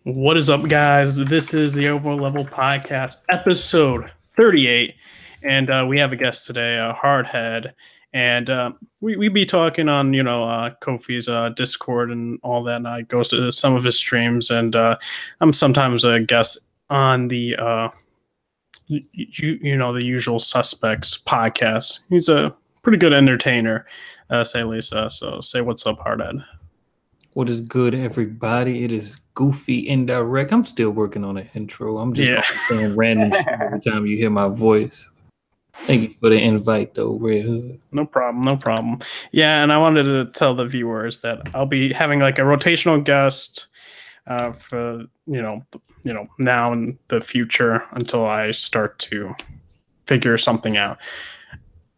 What is up, guys? This is the Overleveled podcast, episode 38, and we have a guest today, Hardhead, and we be talking on Kofi's Discord and all that. And I goes to some of his streams, and I'm sometimes a guest on the the Usual Suspects podcast. He's a pretty good entertainer, say Lisa. So say what's up, Hardhead. What is good, everybody? It is Goofy Indirect. I'm still working on an intro. I'm just saying random shit every time you hear my voice. Thank you for the invite, though, Red Hood. No problem. Yeah, and I wanted to tell the viewers that I'll be having like a rotational guest for now and the future until I start to figure something out.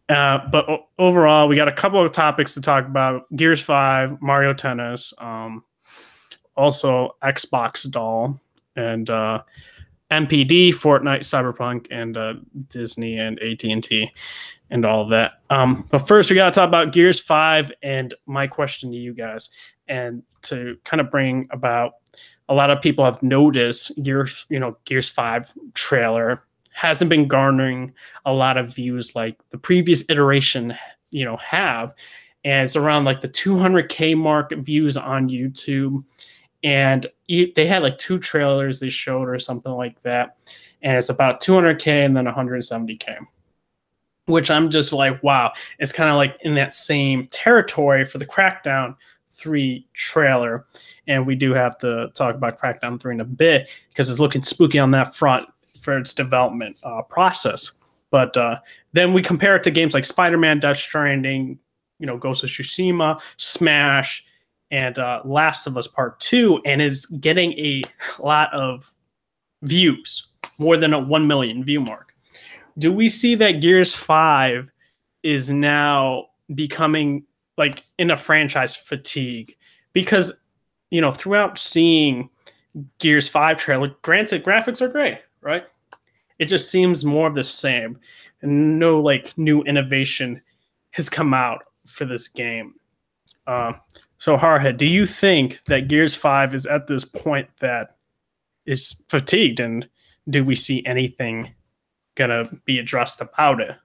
But overall, we got a couple of topics to talk about: Gears 5, Mario Tennis, also Xbox Doll, and NPD, Fortnite, Cyberpunk, and Disney and AT&T, and all of that. But first, we got to talk about Gears 5, and my question to you guys, and to kind of bring about, a lot of people have noticed Gears 5 trailer hasn't been garnering a lot of views like the previous iteration, have. And it's around like the 200K mark views on YouTube. And they had like 2 trailers they showed or something like that. And it's about 200K and then 170K, which I'm just like, wow. It's kind of like in that same territory for the Crackdown 3 trailer. And we do have to talk about Crackdown 3 in a bit because it's looking spooky on that front for its development process. But then we compare it to games like Spider-Man, Death Stranding, Ghost of Tsushima, Smash, and Last of Us Part 2, and is getting a lot of views, more than a 1 million view mark. Do we see that Gears 5 is now becoming like in a franchise fatigue? Because, throughout seeing Gears 5 trailer, granted, graphics are great, right? It just seems more of the same, and no like new innovation has come out for this game. So Hardhead, do you think that Gears 5 is at this point that is fatigued, and do we see anything gonna be addressed about it?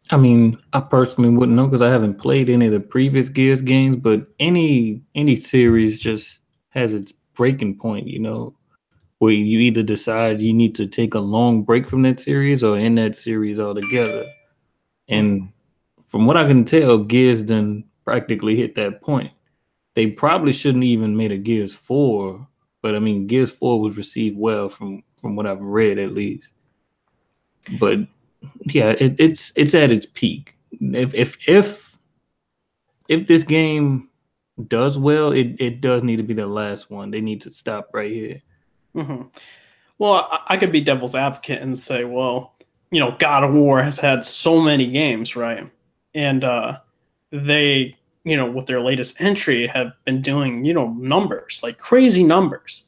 I mean, I personally wouldn't know because I haven't played any of the previous Gears games, but any series just has its breaking point, where you either decide you need to take a long break from that series or end that series altogether. And from what I can tell, Gears done practically hit that point. They probably shouldn't even made a Gears 4, but I mean, Gears 4 was received well from what I've read at least. But yeah, it's at its peak. If this game does well, it does need to be the last one. They need to stop right here. Mm-hmm. Well, I could be devil's advocate and say, well, God of War has had so many games, right? And they, with their latest entry, have been doing, numbers, like crazy numbers.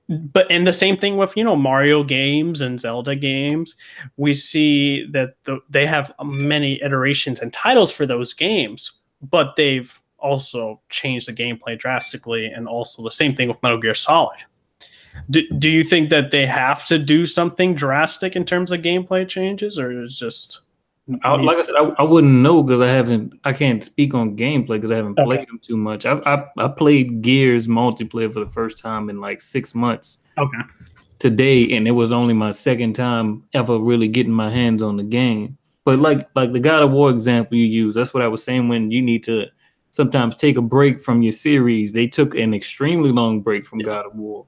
And the same thing with, Mario games and Zelda games. We see that they have many iterations and titles for those games, but they've also changed the gameplay drastically. And also the same thing with Metal Gear Solid. Do you think that they have to do something drastic in terms of gameplay changes, or is just? Like I said, I wouldn't know because I can't speak on gameplay because I haven't played them too much. I played Gears multiplayer for the first time in like 6 months. Okay. Today, and it was only my second time ever really getting my hands on the game. But like the God of War example you use, that's what I was saying when you need to sometimes take a break from your series. They took an extremely long break from God of War.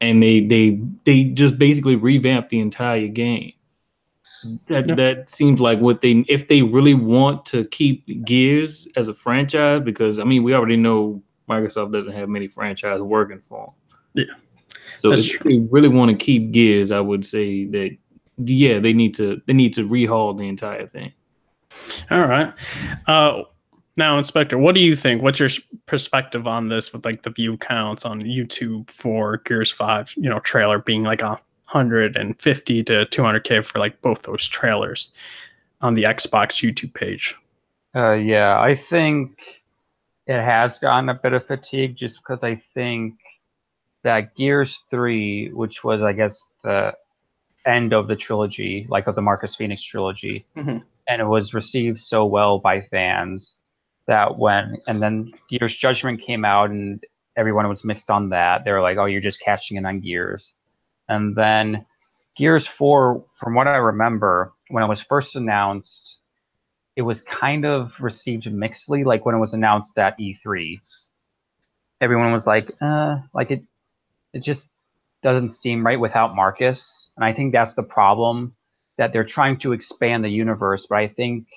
And they just basically revamped the entire game. That seems like what if they really want to keep Gears as a franchise, because I mean we already know Microsoft doesn't have many franchises working for them. Yeah. So if they really want to keep Gears, I would say that they need to rehaul the entire thing. All right. Now, Inspector, what do you think? What's your perspective on this with like the view counts on YouTube for Gears 5, trailer being like 150 to 200K for like both those trailers on the Xbox YouTube page? Yeah, I think it has gotten a bit of fatigue just because I think that Gears 3, which was, I guess, the end of the trilogy, like of the Marcus Phoenix trilogy, Mhm. and it was received so well by fans that and then Gears Judgment came out and everyone was mixed on that. They were like, oh, you're just cashing in on Gears. And then Gears 4, from what I remember, when it was first announced, it was kind of received mixedly. Like when it was announced at E3, everyone was like it just doesn't seem right without Marcus. And I think that's the problem, that they're trying to expand the universe, but I think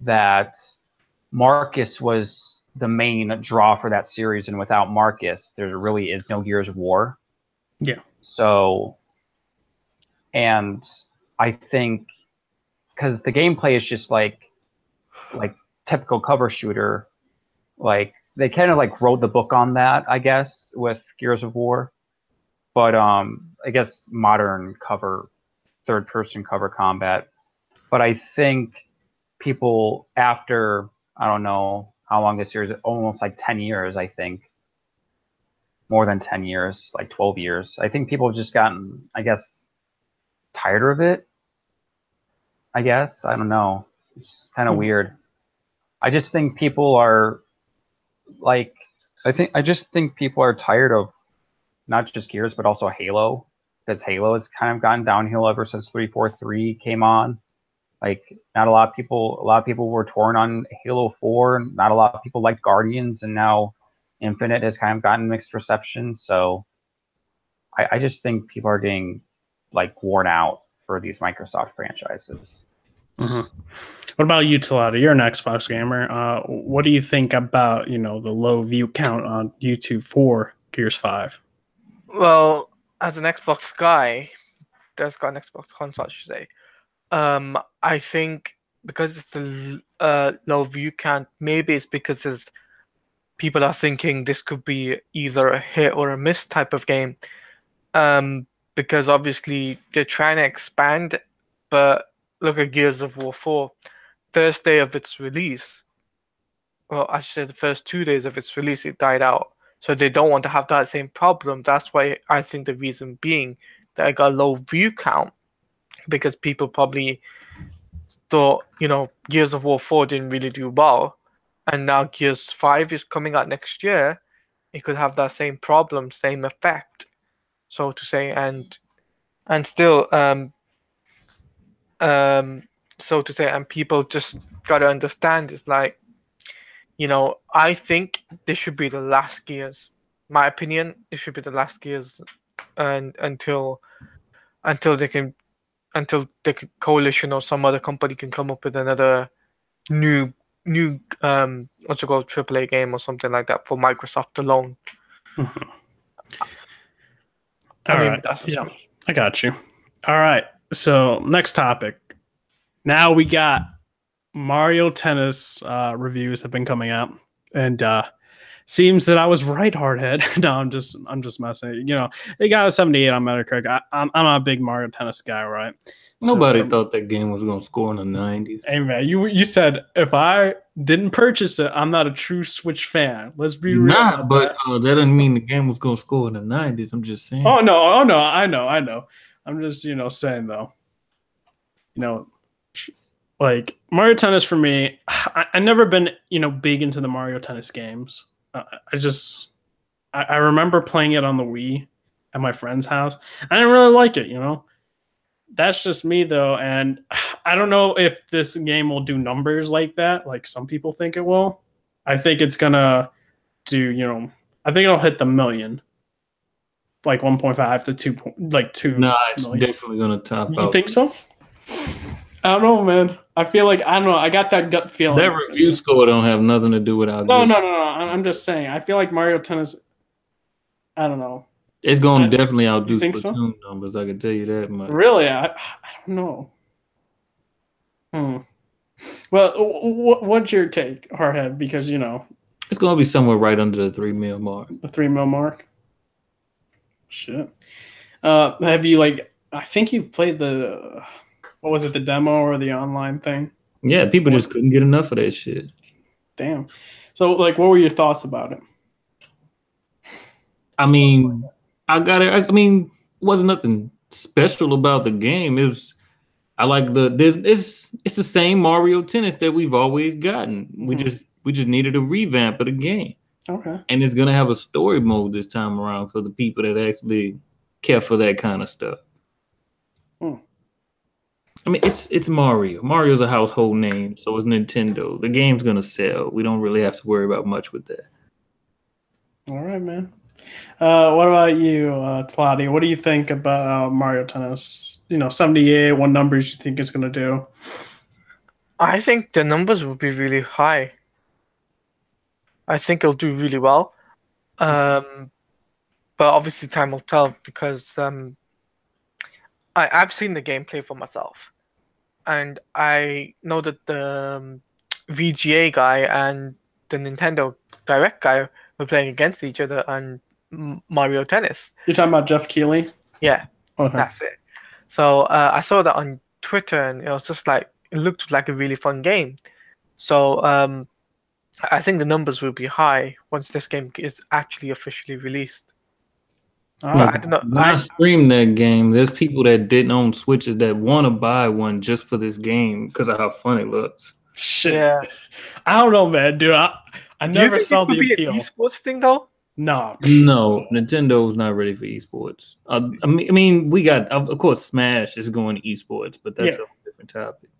that Marcus was the main draw for that series, and without Marcus, there really is no Gears of War. Yeah. So, and I think because the gameplay is just like typical cover shooter, like they kind of like wrote the book on that, I guess, with Gears of War. But I guess modern third person cover combat. But I think people after, I don't know how long this series, almost like 10 years, I think. More than 10 years, like 12 years. I think people have just gotten, I guess, tired of it. I guess. I don't know. It's kind of weird. I just think people are like, I just think people are tired of not just Gears, but also Halo. Because Halo has kind of gone downhill ever since 343 came on. Like, not a lot of people were torn on Halo 4. Not a lot of people liked Guardians, and now Infinite has kind of gotten mixed reception. So I just think people are getting like worn out for these Microsoft franchises. Mm-hmm. What about you, Talata? You're an Xbox gamer. What do you think about the low view count on YouTube for Gears 5? Well, as an Xbox guy, that's got an Xbox console, I should say. I think because it's the low view count, maybe it's because people are thinking this could be either a hit or a miss type of game. Because obviously they're trying to expand, but look at Gears of War 4. First day of its release, well, I should say the first 2 days of its release, it died out. So they don't want to have that same problem. That's why I think the reason being that I got a low view count, because people probably thought, Gears of War 4 didn't really do well, and now Gears 5 is coming out next year. It could have that same problem, same effect, so to say, and still, so to say, and people just gotta understand it's like, I think this should be the last Gears. My opinion, it should be the last Gears, and until the coalition or some other company can come up with another new what's it called, AAA game or something like that for Microsoft alone. Mm-hmm. That's just me. I got you. All right. So next topic. Now we got Mario Tennis reviews have been coming out, and seems that I was right, Hardhead. No, I'm just messing. It got a 78 on Metacritic. I'm a big Mario Tennis guy, right? Nobody thought that game was going to score in the 90s. Hey man, you said if I didn't purchase it, I'm not a true Switch fan. Let's be real. But that doesn't mean the game was going to score in the 90s. I'm just saying. Oh no, I know. I'm just saying though. Like Mario Tennis for me, I never been big into the Mario Tennis games. I remember playing it on the Wii at my friend's house. I didn't really like it. That's just me though, and I don't know if this game will do numbers like that, like some people think it will. I think it's gonna do. I think it'll hit the million, like 1.5 to 2. No, it's definitely gonna top out. You think so? I don't know, man. I feel like I don't know. I got that gut feeling. That review score don't have nothing to do with our No. I'm just saying. I feel like Mario Tennis. I don't know. It's going to definitely outdo Splatoon numbers. I can tell you that much. Really, I don't know. Well, what's your take, Hardhead? Because it's going to be somewhere right under the 3 mil mark. The 3 mil mark. Shit. Have you I think you played the. What was it, the demo or the online thing? Yeah, people just couldn't get enough of that shit. Damn. So, what were your thoughts about it? I mean, I got it. I mean, wasn't nothing special about the game. It was. I like it's the same Mario Tennis that we've always gotten. We just needed a revamp of the game. Okay. And it's gonna have a story mode this time around for the people that actually care for that kind of stuff. Hmm. I mean, it's Mario. Mario's a household name, so it's Nintendo. The game's gonna sell. We don't really have to worry about much with that. All right, man. What about you, Tladi? What do you think about Mario Tennis? 78. What numbers you think it's gonna do? I think the numbers will be really high. I think it'll do really well. But obviously time will tell because I've seen the gameplay for myself. And I know that the VGA guy and the Nintendo Direct guy were playing against each other on Mario Tennis. You're talking about Jeff Keighley? Yeah, Okay. that's it. So I saw that on Twitter, and it was just like it looked like a really fun game. So I think the numbers will be high once this game is actually officially released. But I don't know. When I streamed that game, there's people that didn't own Switches that want to buy one just for this game because of how fun it looks. Shit. Yeah. I don't know, man, dude. I Do you never think saw it could the be appeal. an esports thing though? No. No, Nintendo's not ready for esports. I mean, we got, of course, Smash is going to esports, but that's a different topic.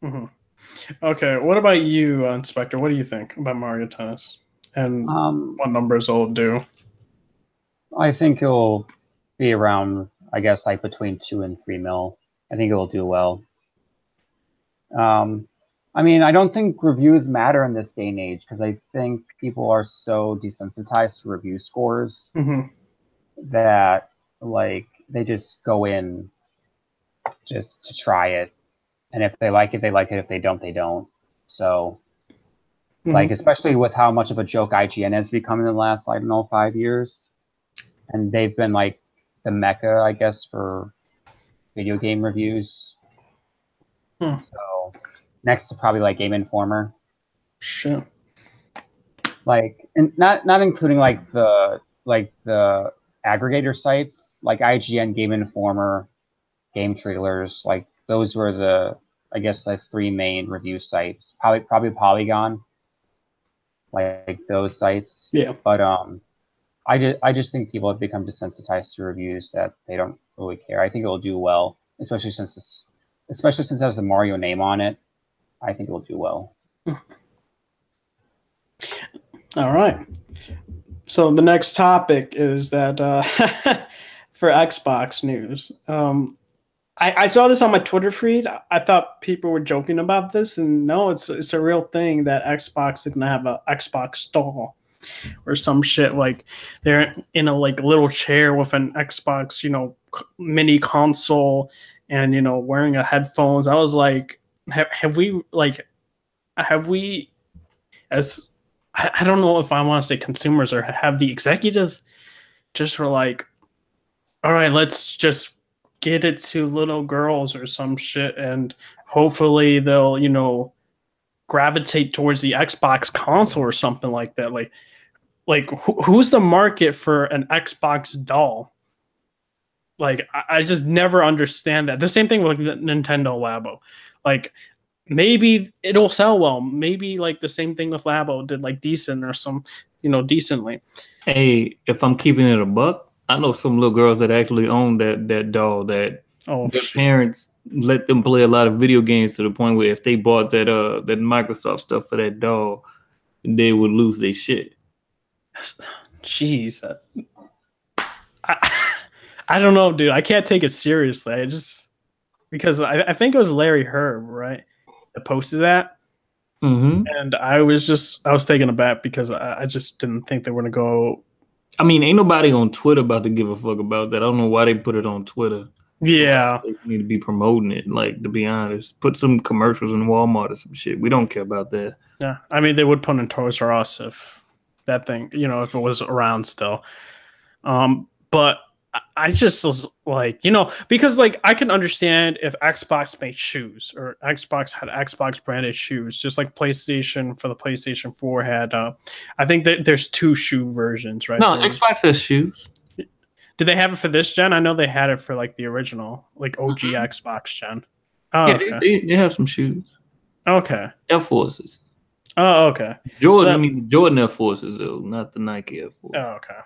Mm-hmm. Okay, what about you, Inspector? What do you think about Mario Tennis and what numbers it'll do? I think it'll be around, I guess, like between 2 and 3 mil. I think it'll do well. I mean, I don't think reviews matter in this day and age because I think people are so desensitized to review scores that, like, they just go in just to try it. And if they like it, they like it. If they don't, they don't. So, like, especially with how much of a joke IGN has become in the last, I don't know, 5 years. And they've been, like, the mecca, I guess, for video game reviews. So, next to probably, like, Game Informer. Sure. Like, and not including, like, the aggregator sites, like IGN, Game Informer, Game Trailers, like, those were the, I guess, the 3 main review sites. Probably Polygon, like those sites. Yeah. But I just think people have become desensitized to reviews that they don't really care. I think it will do well, especially since it has the Mario name on it. I think it will do well. All right. So the next topic is that for Xbox news. I saw this on my Twitter feed. I thought people were joking about this, and no, it's a real thing that Xbox is gonna have a Xbox stall or some shit. Like they're in a like little chair with an Xbox, mini console, and wearing a headphones. I was like, have we as I don't know if I want to say consumers or have the executives just were like, all right, let's just get it to little girls or some shit, and hopefully they'll gravitate towards the Xbox console or something like that. Like who's the market for an Xbox doll? Like I just never understand that. The same thing with Nintendo Labo. Like maybe it'll sell well. Maybe like the same thing with Labo did like decent or some decently. Hey, if I'm keeping it a buck, I know some little girls that actually own that doll that their parents let them play a lot of video games to the point where if they bought that Microsoft stuff for that doll, they would lose their shit. Jeez. I don't know, dude. I can't take it seriously. Because I think it was Larry Herb, right, that posted that. And I was taken aback because I just didn't think they were going to go. I mean, ain't nobody on Twitter about to give a fuck about that. I don't know why they put it on Twitter. Yeah. They need to be promoting it. Like, to be honest, put some commercials in Walmart or some shit. We don't care about that. Yeah. I mean, they would put in Toys R Us if that thing, if it was around still. But I just was like, because like I can understand if Xbox made shoes or Xbox had Xbox branded shoes, just like PlayStation for the PlayStation 4 had. I think that there's 2 shoe versions, right? No, Xbox has shoes. Did they have it for this gen? I know they had it for like the original, like OG Xbox gen. Oh, Yeah, okay. they have some shoes. Okay. Air Forces. Oh, okay. Jordan, So I mean Jordan Air Forces though, not the Nike Air Force. Oh, okay.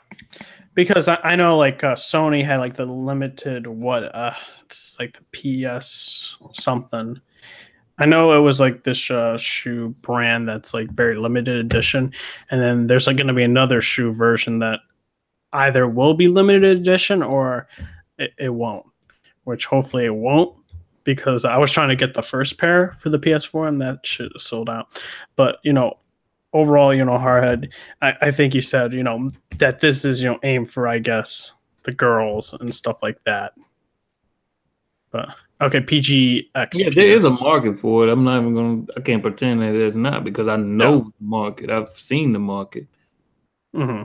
Because I know like Sony had like the limited it's like the PS something. I know it was like this shoe brand that's like very limited edition, and then there's like going to be another shoe version that either will be limited edition or it won't. Which hopefully it won't, because I was trying to get the first pair for the PS4 and that shit is sold out. But overall, Hardhead, I think you said, that this is, aimed for, I guess, the girls and stuff like that. But okay, PGX. Yeah, there is a market for it. I can't pretend that there's not, because I know the market. I've seen the market. Mm-hmm.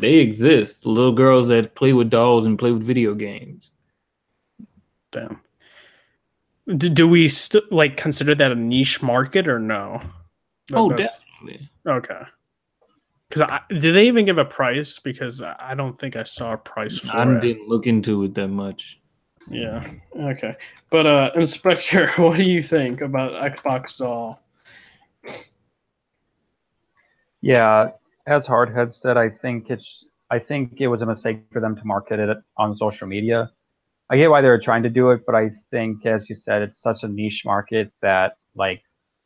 They exist. Little girls that play with dolls and play with video games. Damn. Do we still like consider that a niche market or no? Definitely. Okay. Because did they even give a price? Because I don't think I saw a price for it. I didn't look into it that much. Yeah. Okay. But Inspector, what do you think about Xbox doll? Yeah, as Hardhead said, I think it was a mistake for them to market it on social media. I get why they were trying to do it, but I think, as you said, it's such a niche market that like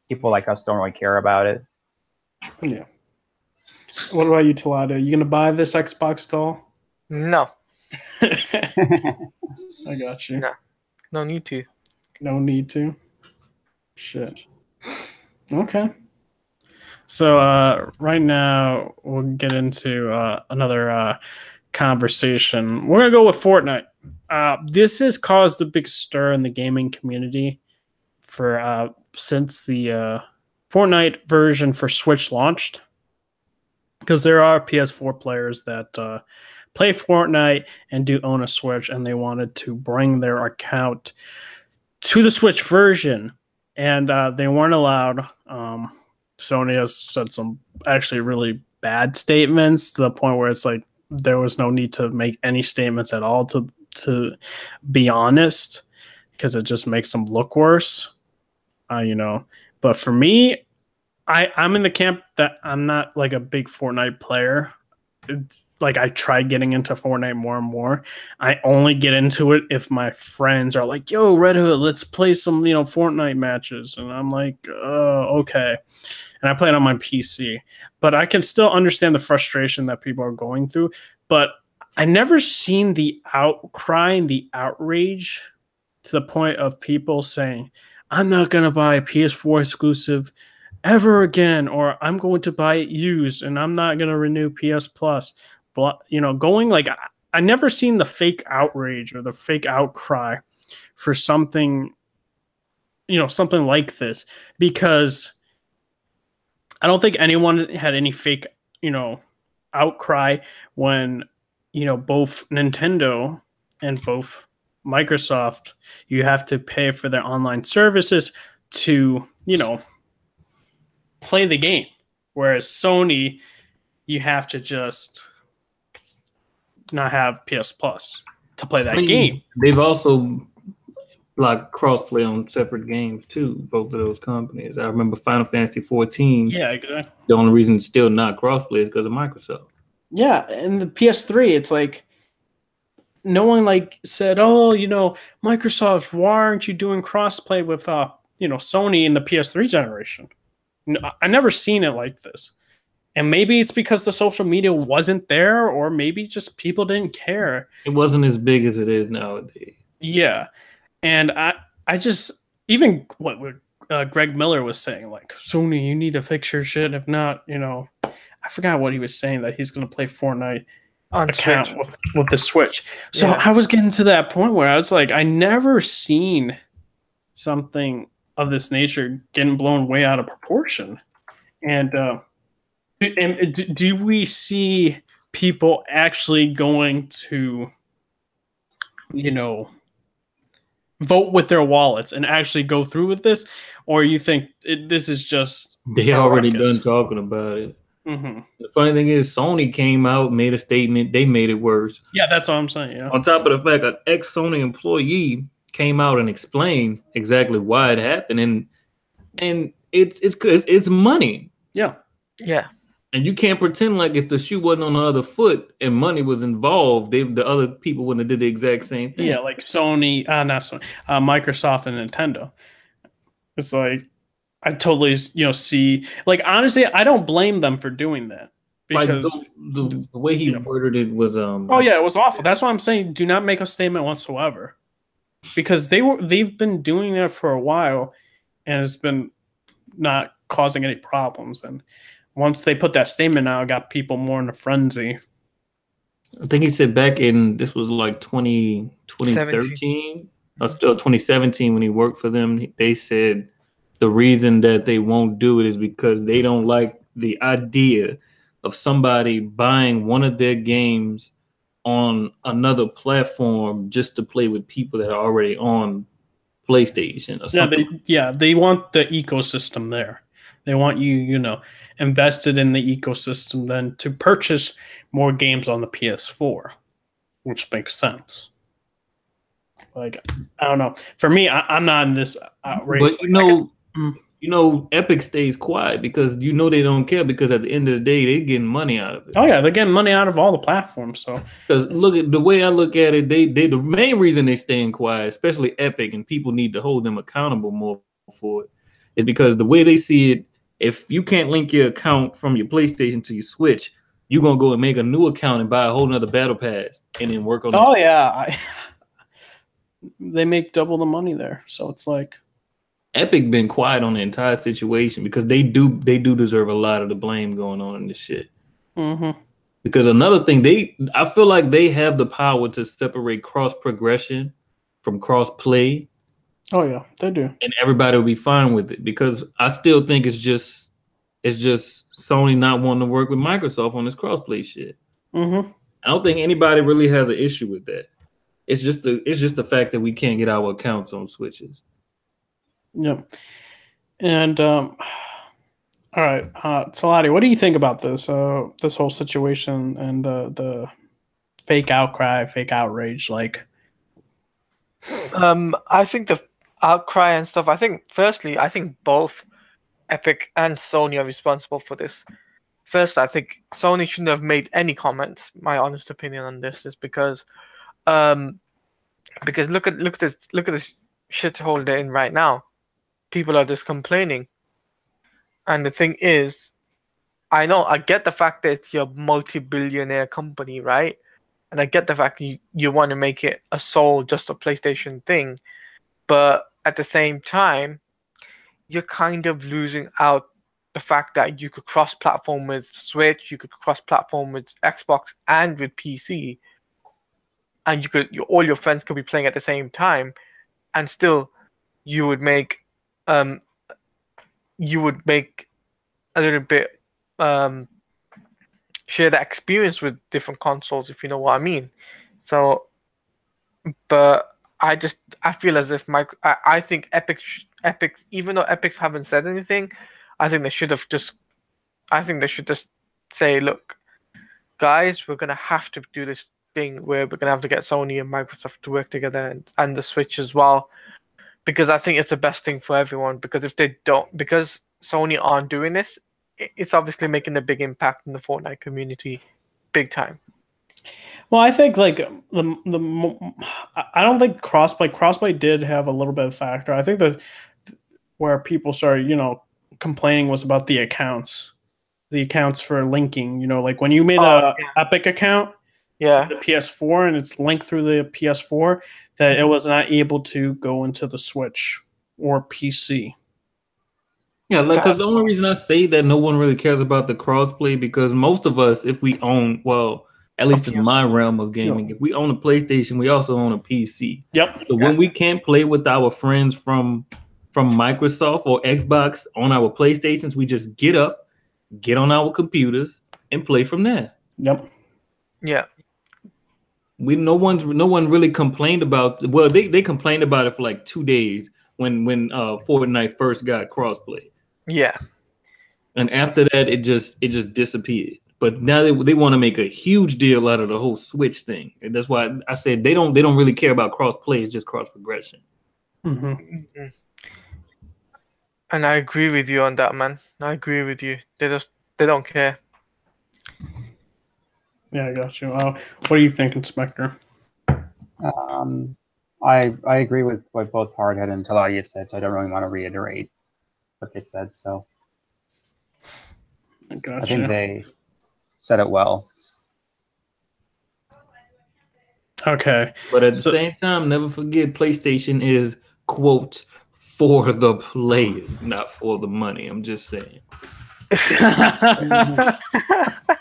people like us don't really care about it. Yeah. What about you, Talada? You gonna buy this Xbox doll? No. I got you. No need to. No need to. Shit. Okay. So right now we'll get into another conversation. We're gonna go with Fortnite. This has caused a big stir in the gaming community for since the Fortnite version for Switch launched, because there are PS4 players that play Fortnite and do own a Switch, and they wanted to bring their account to the Switch version, and they weren't allowed. Sony has said some actually really bad statements, to the point where it's like there was no need to make any statements at all, to be honest, because it just makes them look worse. But for me, I'm in the camp that I'm not like a big Fortnite player. Like, I tried getting into Fortnite more and more. I only get into it if my friends are like, "Yo, Red Hood, let's play some, Fortnite matches." And I'm like, okay. And I play it on my PC. But I can still understand the frustration that people are going through. But I never seen the outcry and the outrage to the point of people saying, "I'm not going to buy a PS4 exclusive ever again," or "I'm going to buy it used and I'm not going to renew PS Plus." Going like, I never seen the fake outrage or the fake outcry for something, something like this, because I don't think anyone had any fake, outcry when, both Nintendo and both Microsoft, you have to pay for their online services to, play the game. Whereas Sony, you have to just not have PS Plus to play that game. They've also blocked crossplay on separate games too, both of those companies. I remember Final Fantasy 14. Yeah, exactly. The only reason it's still not crossplay is because of Microsoft. Yeah, and the PS3, it's like no one said, "Oh, Microsoft, why aren't you doing crossplay with Sony in the PS3 generation?" No, I never seen it like this. And maybe it's because the social media wasn't there, or maybe just people didn't care. It wasn't as big as it is nowadays. Yeah. And I just, even what Greg Miller was saying, like, "Sony, you need to fix your shit. If not, I forgot what he was saying, that he's going to play Fortnite on account Switch with the Switch." So yeah. I was getting to that point where I was like, I never seen something of this nature getting blown way out of proportion. And do we see people actually going to, vote with their wallets and actually go through with this? Or you think this is just they already done talking about it? Mm-hmm. The funny thing is, Sony came out, made a statement. They made it worse. Yeah, that's what I'm saying. Yeah. On top of the fact, an ex-Sony employee came out and explained exactly why it happened, and it's money. Yeah. Yeah. And you can't pretend like if the shoe wasn't on the other foot and money was involved, the other people wouldn't have did the exact same thing. Yeah, like Sony, not Sony, Microsoft and Nintendo. It's like I totally, see. Like honestly, I don't blame them for doing that because like the way he worded it was Oh yeah, it was awful. That's why I'm saying do not make a statement whatsoever, because they've been doing that for a while, and it's been not causing any problems. And once they put that statement out, it got people more in a frenzy. I think he said back in this was like 2013 or still 2017 when he worked for them. They said the reason that they won't do it is because they don't like the idea of somebody buying one of their games on another platform just to play with people that are already on PlayStation or something. They want the ecosystem there. They want you, invested in the ecosystem then to purchase more games on the PS4, which makes sense. Like, I don't know. For me, I'm not in this outrage. But Epic stays quiet because they don't care, because at the end of the day, they're getting money out of it. Oh yeah, they're getting money out of all the platforms. So because look at the way I look at it, they the main reason they staying quiet, especially Epic, and people need to hold them accountable more for it, is because the way they see it, if you can't link your account from your PlayStation to your Switch, you're gonna go and make a new account and buy a whole nother battle pass and then work on. Oh yeah, they make double the money there, so it's like. Epic been quiet on the entire situation because they do deserve a lot of the blame going on in this shit. Mm-hmm. Because another thing, I feel like they have the power to separate cross progression from cross play. Oh yeah, they do, and everybody will be fine with it. Because I still think it's just Sony not wanting to work with Microsoft on this cross play shit. Mm-hmm. I don't think anybody really has an issue with that. It's just the fact that we can't get our accounts on Switches. Yep. And all right, Salati, what do you think about this this whole situation and the fake outcry, fake outrage? Like, I think the outcry and stuff. I think both Epic and Sony are responsible for this. First, I think Sony shouldn't have made any comments. My honest opinion on this is because look at this shithole they're in right now. People are just complaining. And the thing is, I get the fact that you're a multi-billionaire company, right? And I get the fact you want to make it just a PlayStation thing. But at the same time, you're kind of losing out the fact that you could cross-platform with Switch, you could cross-platform with Xbox and with PC. And all your friends could be playing at the same time. And still, you would make a little bit share that experience with different consoles, if you know what I mean. So, but I feel as if I think Epic, even though Epic haven't said anything, I think they should just say, look, guys, we're gonna have to do this thing where we're gonna have to get Sony and Microsoft to work together and the Switch as well. Because I think it's the best thing for everyone. Because if they don't, because Sony aren't doing this, it's obviously making a big impact in the Fortnite community, big time. Well, I think like I don't think crossplay did have a little bit of factor. I think that where people started, complaining was about the accounts for linking. Like when you made a Epic account. Yeah, the PS4 and it's linked through the PS4, that it was not able to go into the Switch or PC. Yeah, because the only reason I say that no one really cares about the crossplay, because most of us, if we own, at least in my realm of gaming, if we own a PlayStation, we also own a PC. Yep. So when we can't play with our friends from Microsoft or Xbox on our PlayStations, we just get on our computers and play from there. Yep. Yeah. No one really complained about. Well, they complained about it for like 2 days when Fortnite first got crossplay. Yeah. And after that, it just disappeared. But now they want to make a huge deal out of the whole Switch thing. And that's why I said they don't really care about cross play. It's just cross progression. Mm-hmm. And I agree with you on that, man. I agree with you. They don't care. Yeah, I got you. What do you think, Inspector? I agree with what both Hardhead and Talia said, so I don't really want to reiterate what they said. So I think they said it well. Okay. But at the same time, never forget PlayStation is, quote, for the player, not for the money. I'm just saying.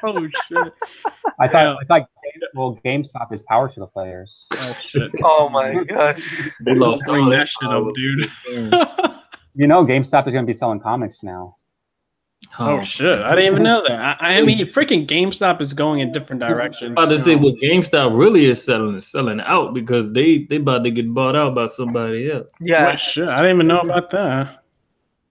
Oh shit! I thought GameStop is power to the players. Oh shit! Oh my god! They lost bring that shit up, dude. You know, GameStop is going to be selling comics now. Oh shit! I didn't even know that. I mean, freaking GameStop is going in different directions. I was about to say what GameStop really is selling out because they about to get bought out by somebody else. Yeah, what shit! I didn't even know about that.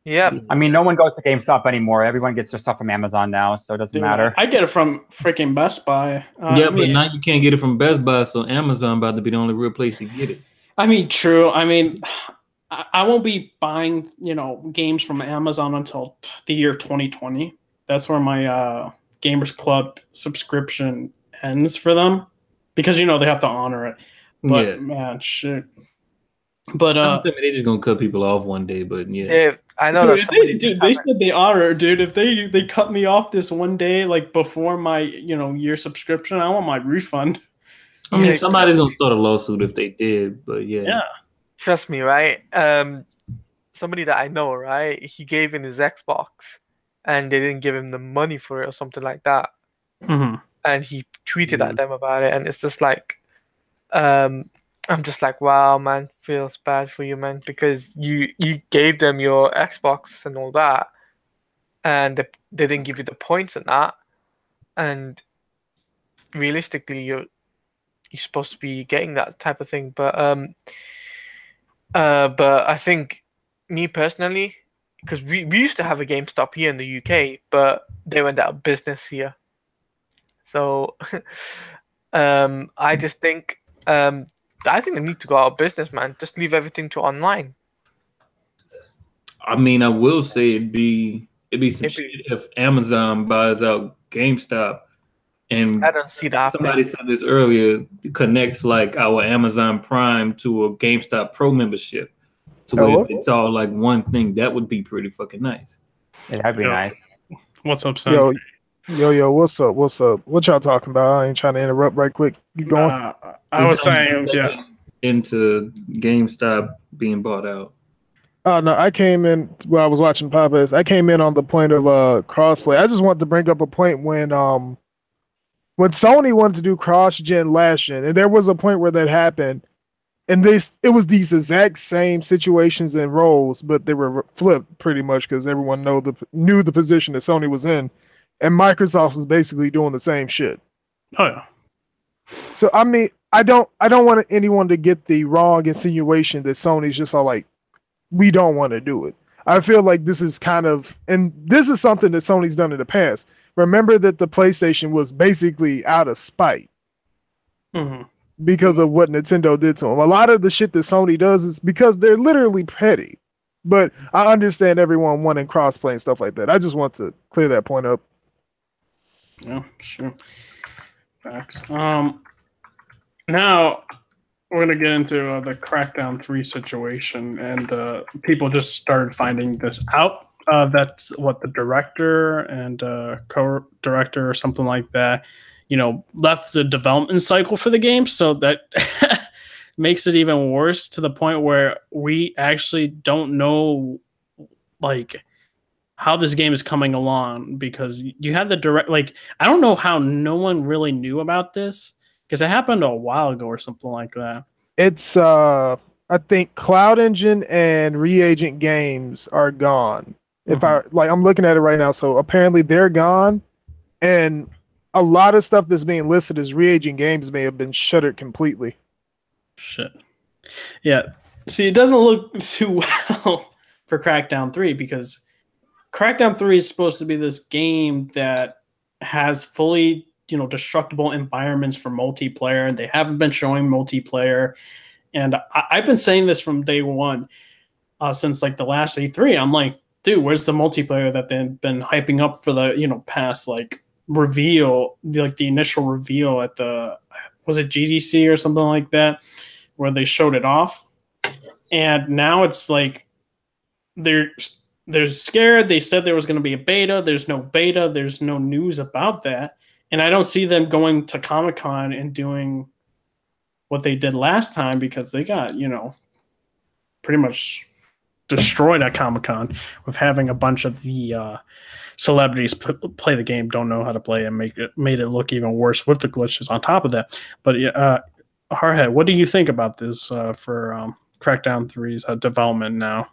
Yeah. I mean, no one goes to GameStop anymore. Everyone gets their stuff from Amazon now, so it doesn't matter. I get it from freaking Best Buy. But now you can't get it from Best Buy, so Amazon about to be the only real place to get it. I mean, true. I mean, I won't be buying, games from Amazon until the year 2020. That's where my Gamers Club subscription ends for them because they have to honor it. But man, shit. But they're just gonna cut people off one day. But yeah, I know. Dude, they said they honor it, dude. If they cut me off this one day, like before my year subscription, I want my refund. I mean, somebody's gonna start a lawsuit if they did. But yeah. Trust me, right? Somebody that I know, right? He gave in his Xbox, and they didn't give him the money for it or something like that. Mm-hmm. And he tweeted at them about it, and it's just like, I'm just like, wow, man, feels bad for you, man, because you gave them your Xbox and all that, and they didn't give you the points and that, and realistically, you're supposed to be getting that type of thing, but I think, me personally, because we used to have a GameStop here in the UK, but they went out of business here, so I just think I think they need to go out of business, man. Just leave everything to online. I mean, I will say it'd be some shit if Amazon buys out GameStop, and I don't see that. Somebody said this earlier. Connects like our Amazon Prime to a GameStop Pro membership, to where it's all like one thing. That would be pretty fucking nice. Yeah, that'd be nice. What's up, Sam? Yo, what's up? What y'all talking about? I ain't trying to interrupt right quick. Keep going. I was saying, into GameStop being bought out. Oh no, I came in when I was watching Papas. I came in on the point of crossplay. I just wanted to bring up a point when Sony wanted to do cross-gen last gen, and there was a point where that happened, and it was these exact same situations and roles, but they were flipped pretty much because everyone knew the position that Sony was in, and Microsoft was basically doing the same shit. Oh yeah. So I mean, I don't want anyone to get the wrong insinuation that Sony's just all like, we don't want to do it. I feel like this is this is something that Sony's done in the past. Remember that the PlayStation was basically out of spite because of what Nintendo did to them. A lot of the shit that Sony does is because they're literally petty. But I understand everyone wanting crossplay and stuff like that. I just want to clear that point up. Yeah, sure. Facts. Now we're gonna get into the Crackdown 3 situation, and people just started finding this out. That's what the director and co-director or something like that, left the development cycle for the game, so that makes it even worse to the point where we actually don't know, like, how this game is coming along, because you had the direct, like, I don't know how no one really knew about this, because it happened a while ago or something like that. It's I think Cloud Engine and Reagent Games are gone. If I'm looking at it right now, so apparently they're gone, and a lot of stuff that's being listed as Reagent Games may have been shuttered completely. Shit. Yeah. See, it doesn't look too well for Crackdown 3 because Crackdown 3 is supposed to be this game that has fully, destructible environments for multiplayer, and they haven't been showing multiplayer. And I've been saying this from day one, since like the last E3. I'm like, dude, where's the multiplayer that they've been hyping up for the, past like reveal, like the initial reveal at was it GDC or something like that, where they showed it off. And now it's like they're scared. They said there was going to be a beta. There's no beta. There's no news about that. And I don't see them going to Comic-Con and doing what they did last time, because they got, pretty much destroyed at Comic-Con with having a bunch of the celebrities play the game, don't know how to play, and made it look even worse with the glitches on top of that. But Hardhead, what do you think about this for Crackdown 3's development now?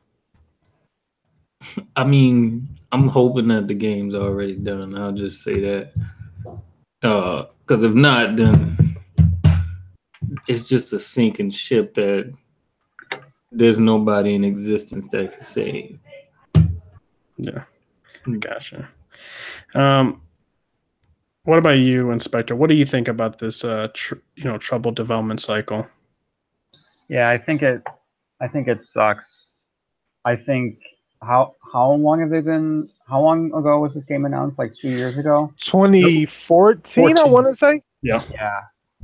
I mean, I'm hoping that the game's already done. I'll just say that. Because if not, then it's just a sinking ship that there's nobody in existence that can save. Yeah, gotcha. What about you, Inspector? What do you think about this, troubled development cycle? Yeah, I think it sucks. I think how long have they been? How long ago was this game announced? Like 2 years ago? 2014, I want to say. Yeah.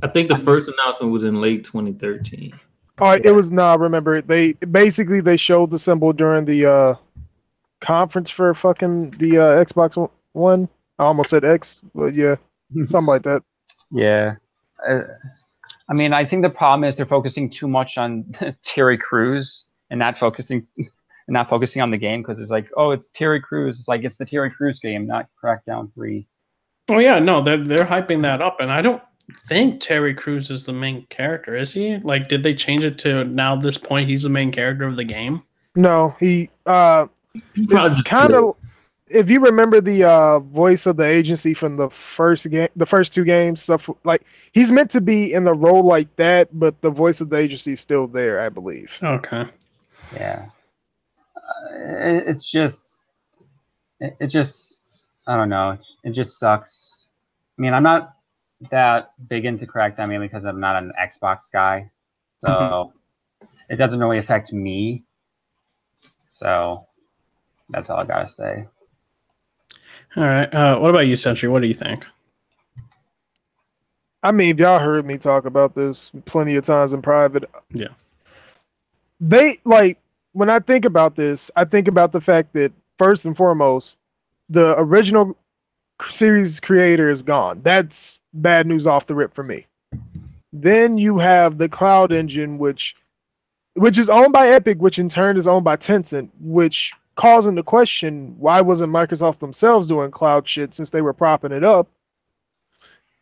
I think the first announcement was in late 2013. It was remember they showed the symbol during the conference for fucking the Xbox One. I almost said X, but yeah, something like that. Yeah. I mean, I think the problem is they're focusing too much on Terry Crews and not focusing on the game, because it's like, oh, it's Terry Crews. It's like, it's the Terry Crews game, not Crackdown 3. Oh yeah, no, they're hyping that up, and I don't think Terry Crews is the main character, is he? Like, did they change it to now at this point he's the main character of the game? No, it's kind of, if you remember the voice of the agency from the first two games, stuff like, he's meant to be in the role like that, but the voice of the agency is still there, I believe. Okay. Yeah. It just I don't know. It just sucks. I mean, I'm not that big into Crackdown, mainly because I'm not an Xbox guy, so it doesn't really affect me. So that's all I gotta say. All right. What about you, Sentry? What do you think? I mean, y'all heard me talk about this plenty of times in private. Yeah. When I think about this, I think about the fact that, first and foremost, the original series creator is gone. That's bad news off the rip for me. Then you have the cloud engine, which is owned by Epic, which in turn is owned by Tencent, which calls into question, why wasn't Microsoft themselves doing cloud shit since they were propping it up?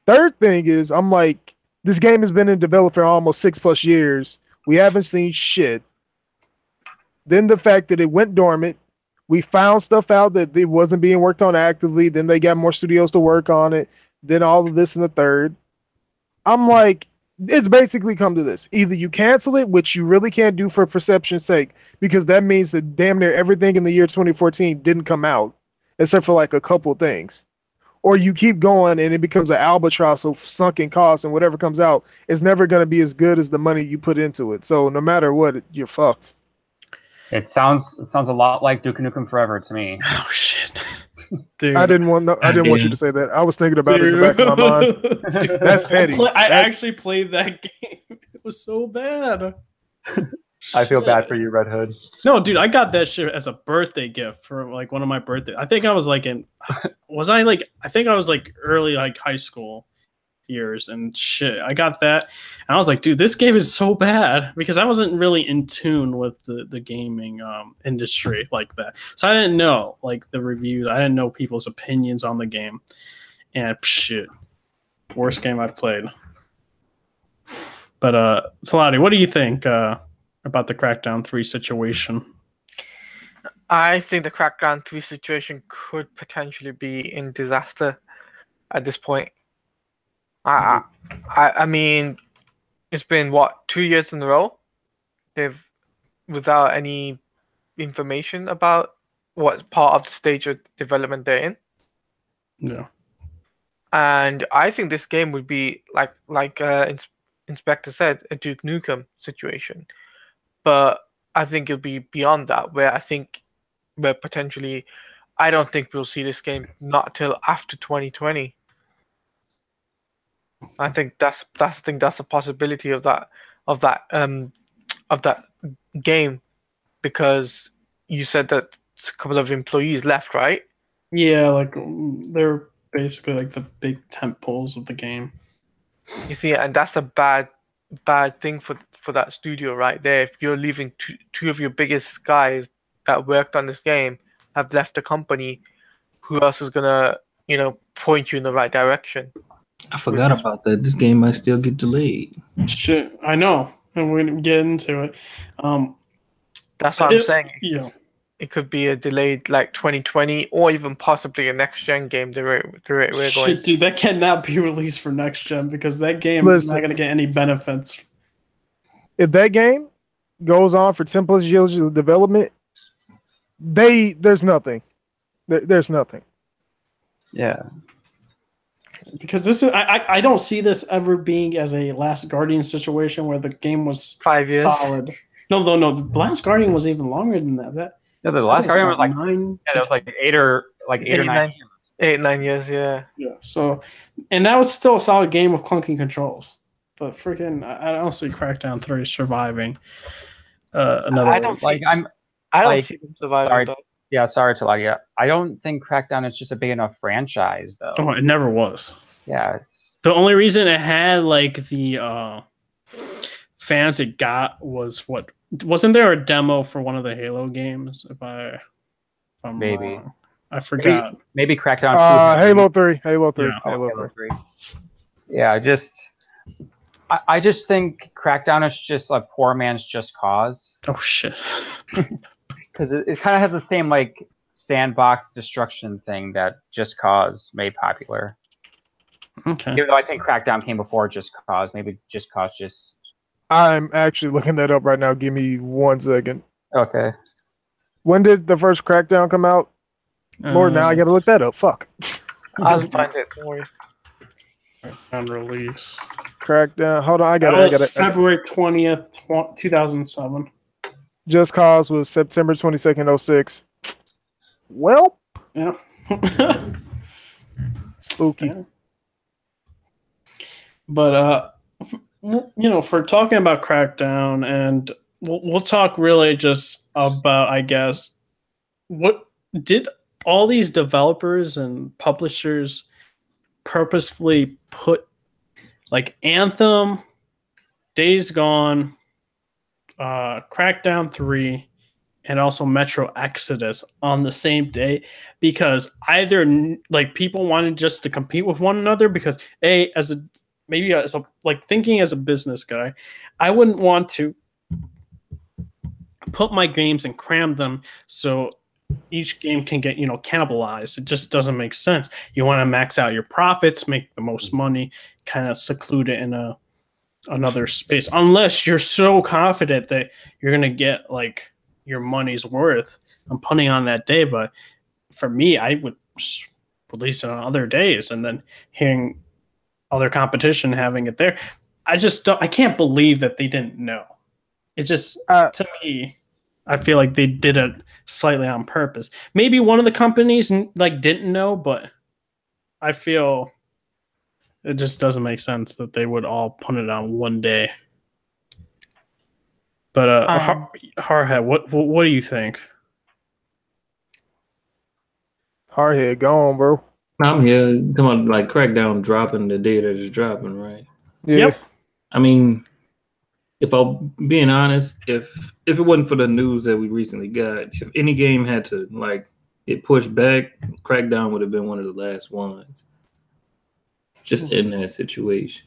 Third thing is, I'm like, this game has been in development for almost 6+ years. We haven't seen shit. Then the fact that it went dormant, we found stuff out that it wasn't being worked on actively. Then they got more studios to work on it. Then all of this and the third. I'm like, it's basically come to this. Either you cancel it, which you really can't do for perception's sake, because that means that damn near everything in the year 2014 didn't come out, except for like a couple things. Or you keep going and it becomes an albatross of sunken costs, and whatever comes out is never going to be as good as the money you put into it. So no matter what, you're fucked. It sounds a lot like Duke Nukem Forever to me. Oh shit. Dude. I didn't want you to say that. I was thinking about it in the back of my mind. Dude, that's petty. I actually played that game. It was so bad. I feel bad for you, Red Hood. No, dude, I got that shit as a birthday gift for like one of my birthdays. I think I was like I think I was like early like high school years and shit. I got that and I was like, dude, this game is so bad, because I wasn't really in tune with the gaming industry like that. So I didn't know like the reviews. I didn't know people's opinions on the game. And shit, worst game I've played. But Salati, what do you think about the Crackdown 3 situation? I think the Crackdown 3 situation could potentially be in disaster at this point. I mean, it's been what, 2 years in a row? They've, without any information about what part of the stage of development they're in. Yeah. And I think this game would be like Inspector said, a Duke Nukem situation. But I think it'll be beyond that, where potentially, I don't think we'll see this game not till after 2020. I think that's a possibility of that game, because you said that a couple of employees left, right? Yeah, like they're basically like the big tent poles of the game. You see, and that's a bad thing for that studio right there. If you're leaving two of your biggest guys that worked on this game have left the company, who else is gonna point you in the right direction? I forgot about that. This game might still get delayed. Shit, I know, and we're gonna get into it. That's what I'm saying. Yeah. It could be a delayed like 2020 or even possibly a next gen game. The rate we're going. Shit, dude, that cannot be released for next gen because that game is not gonna get any benefits. If that game goes on for 10 plus years of development, there's nothing. There's nothing. Yeah. Because this is I don't see this ever being as a Last Guardian situation where the game was 5 years solid. No. The Last Guardian was even longer than that. No, the Last Guardian was like 9. Yeah, that was like 8 or 9 years. 8-9 years, yeah. Yeah. So, and that was still a solid game with clunky controls. But freaking, I don't see Crackdown 3 surviving. Another. I don't see them surviving. Sorry. Though. Yeah, sorry to lie. Yeah, I don't think Crackdown is just a big enough franchise, though. Oh, it never was. Yeah. The only reason it had like the fans it got was what wasn't there a demo for one of the Halo games? If I'm Maybe. wrong. I forgot. Maybe Crackdown 2. Halo 3. Halo 3. Yeah. Halo 3. Yeah, I just think Crackdown is just a poor man's Just Cause. Oh shit. Because it kind of has the same like sandbox destruction thing that Just Cause made popular. Okay. Even though I think Crackdown came before Just Cause, maybe Just Cause just. I'm actually looking that up right now. Give me 1 second. Okay. When did the first Crackdown come out? Lord, now I gotta look that up. Fuck. I'll find it. Don't worry. On release. Crackdown. Hold on, I got it. February 20th, 2007. Just Cause was September 22nd, 06. Well, Yeah. spooky. Yeah. But for talking about Crackdown, and we'll talk really just about, I guess, what did all these developers and publishers purposefully put like Anthem, Days Gone, Crackdown 3, and also Metro Exodus on the same day, because either like people wanted just to compete with one another, because thinking as a business guy, I wouldn't want to put my games and cram them so each game can get cannibalized. It just doesn't make sense. You want to max out your profits, make the most money, kind of seclude it in another space, unless you're so confident that you're gonna get like your money's worth. I'm putting on that day, but for me, I would just release it on other days, and then hearing other competition having it there, I can't believe that they didn't know. It just to me, I feel like they did it slightly on purpose. Maybe one of the companies didn't know, but I feel it just doesn't make sense that they would all put it on one day. But Hardhead, what do you think? Hardhead, go on, bro. I'm here. Come on, like Crackdown dropping the day that it's dropping, right? Yeah. Yep. I mean, if I'm being honest, if it wasn't for the news that we recently got, if any game had to get pushed back, Crackdown would have been one of the last ones. Just in that situation.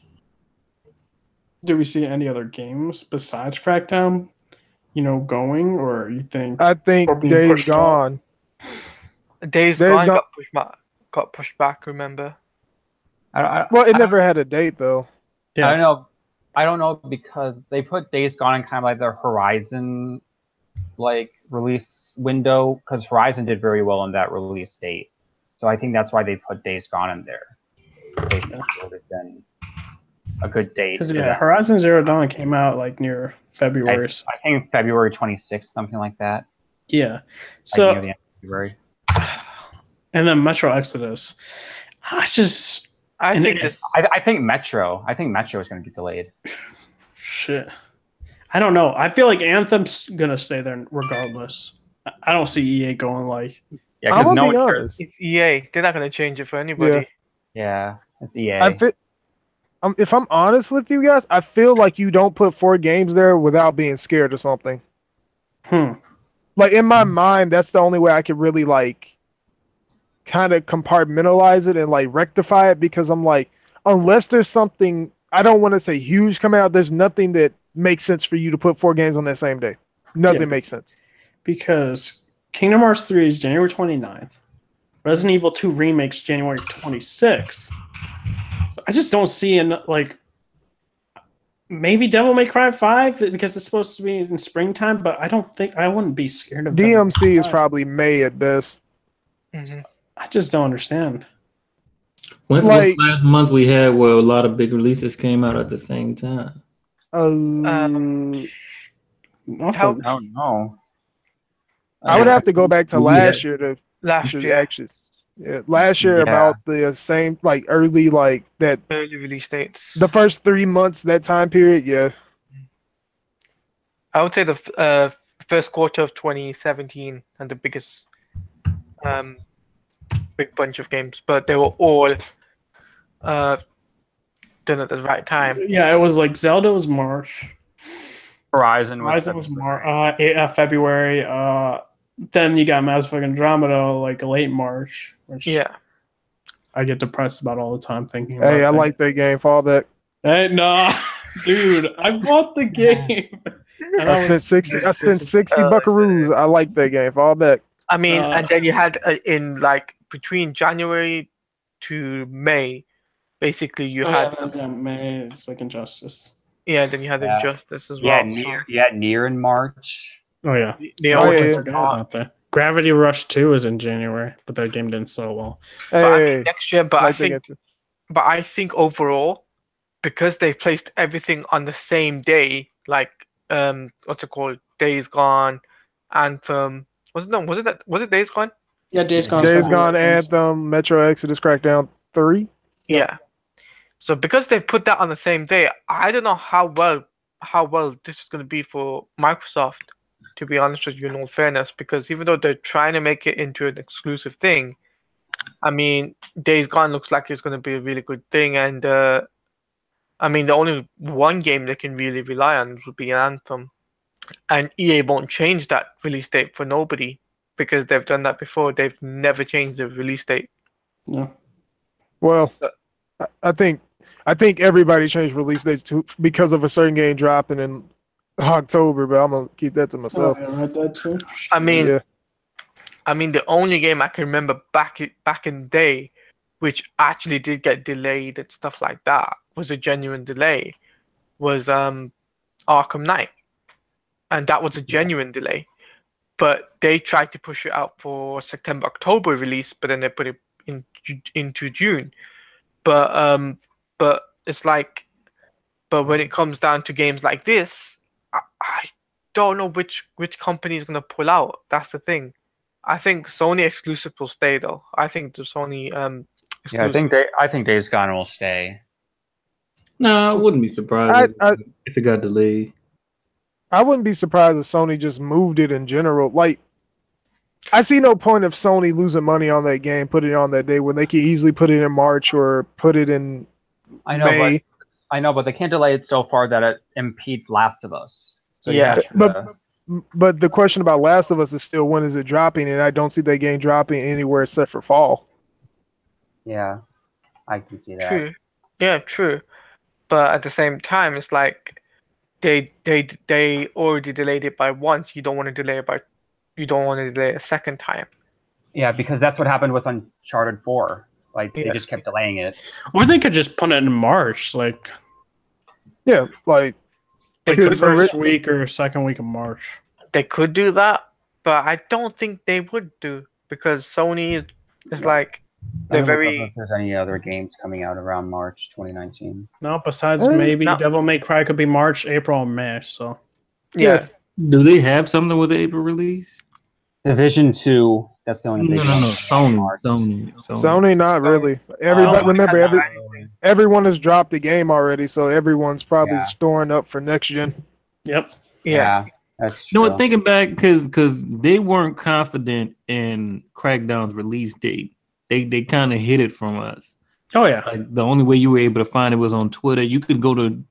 Do we see any other games besides Crackdown, going, or you think? I think Days Gone. Days Gone got pushed back. Remember? Well, it never had a date though. Yeah. I don't know because they put Days Gone in kind of like their Horizon like release window because Horizon did very well on that release date. So I think that's why they put Days Gone in there. They think it would have been a good date. Because Horizon Zero Dawn came out like near February. I think February 26th, something like that. Yeah. So near the end of February. And then Metro Exodus. I think Metro is going to get delayed. Shit. I don't know. I feel like Anthem's going to stay there regardless. I don't see EA going like. Yeah, I'm gonna be honest. It's EA. They're not going to change it for anybody. Yeah, it's EA. If I'm honest with you guys, I feel like you don't put 4 games there without being scared or something. Like in my mind, that's the only way I could really like kind of compartmentalize it and like rectify it, because I'm like, unless there's something, I don't want to say huge coming out, there's nothing that makes sense for you to put 4 games on that same day. Nothing makes sense. Because Kingdom Hearts 3 is January 29th. Resident Evil 2 Remake's January 26th. So I just don't see like maybe Devil May Cry 5 because it's supposed to be in springtime, but I wouldn't be scared of DMC is probably May at best. Mm-hmm. I just don't understand. When's last month we had where a lot of big releases came out at the same time? I don't know. I would have to go back to last year to Actually, last year about the same like early release dates. The first 3 months that time period, yeah. I would say the first quarter of 2017 and the biggest big bunch of games, but they were all done at the right time. Yeah, it was like Zelda was March. Horizon was February. Then you got Mass Effect Andromeda like late March, which I get depressed about all the time thinking about. Hey, I like that game. Fall back. Hey, nah, dude, I bought the game. I spent 60 buckaroos. I like that game. Fall back. I mean, and then you had in like between January to May, basically you had May. It's like Injustice. Yeah, then you had Injustice as well. Near in March. Oh yeah, about that. Gravity Rush 2 is in January, but that game didn't sell well. Next year, but I think overall, because they placed everything on the same day, like what's it called? Days Gone, Anthem. Was it Days Gone? Yeah, Days Gone. Days Gone, Anthem, Metro Exodus, Crackdown 3. Yeah. So because they've put that on the same day, I don't know how well this is going to be for Microsoft, to be honest with you, in all fairness, because even though they're trying to make it into an exclusive thing, I mean, Days Gone looks like it's going to be a really good thing, and I mean, the only one game they can really rely on would be Anthem, and EA won't change that release date for nobody because they've done that before. They've never changed the release date. No. Well, I think everybody changed release dates because of a certain game dropping in October, but I'm gonna keep that to myself. I mean, the only game I can remember back in the day, which actually did get delayed and stuff like that, was a genuine delay, was Arkham Knight, and that was a genuine delay. But they tried to push it out for September, October release, but then they put it into June. But it's like, but when it comes down to games like this, I don't know which company is gonna pull out. That's the thing. I think Sony exclusive will stay though. I think the Sony exclusive. Yeah, I think Days Gone will stay. No, I wouldn't be surprised if it got delayed. I wouldn't be surprised if Sony just moved it in general. Like, I see no point of Sony losing money on that game, put it on that day when they could easily put it in March or put it in May. But they can't delay it so far that it impedes Last of Us. So but the question about Last of Us is still, when is it dropping? And I don't see that game dropping anywhere except for fall. Yeah, I can see that. True. Yeah, true. But at the same time, it's like they already delayed it by once. You don't want to delay a second time. Yeah, because that's what happened with Uncharted 4. Like, they just kept delaying it. Or they could just put it in March, like... Yeah, like the first week or second week of March. they could do that, but I don't think they would do because Sony is like I they're don't know if very. there's any other games coming out around March 2019. No, besides Eh, maybe no. Devil May Cry could be March, April, and May. So Yeah. Do they have something with the April release? Division 2, that's the only big one. Sony, not really. Everybody, Oh, remember, has everyone has dropped the game already, so everyone's probably Yeah. storing up for next gen. yep. Yeah. That's You know true. what? Thinking back, because they weren't confident in Crackdown's release date. They kind of hid it from us. Oh yeah. Like the only way you were able to find it was on Twitter. You could go to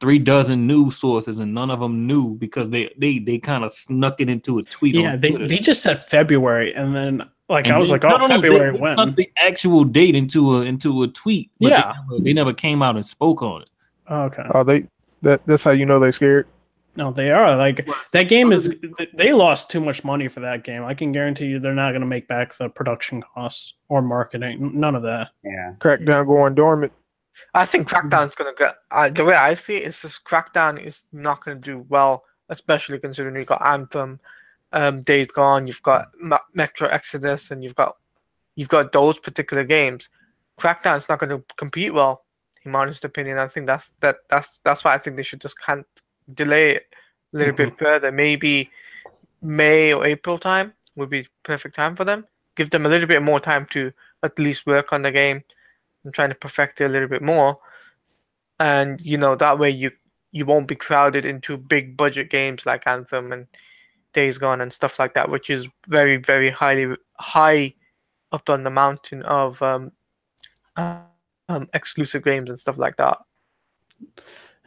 3 dozen news sources, and none of them knew because they kind of snuck it into a tweet. Yeah, on they Twitter. just said February, and then like And I was they- like, oh, February they when? snuck the actual date into a tweet. But Yeah. they never came out and spoke on it. Oh, okay. Oh, that's how you know they scared. No, they are like that game is. They lost too much money for that game. I can guarantee you, they're not going to make back the production costs or marketing. None of that. Yeah. Crackdown going dormant. I think Crackdown's gonna get. The way I see it is, just Crackdown is not gonna do well, especially considering you got Anthem, Days Gone, you've got Metro Exodus, and you've got those particular games. Crackdown's not gonna compete well, in my honest opinion. I think that's why I think they should just can't delay it a little bit further. Maybe May or April time would be perfect time for them. Give them a little bit more time to at least work on the game and trying to perfect it a little bit more. And that way you won't be crowded into big budget games like Anthem and Days Gone and stuff like that, which is very, very high up on the mountain of exclusive games and stuff like that.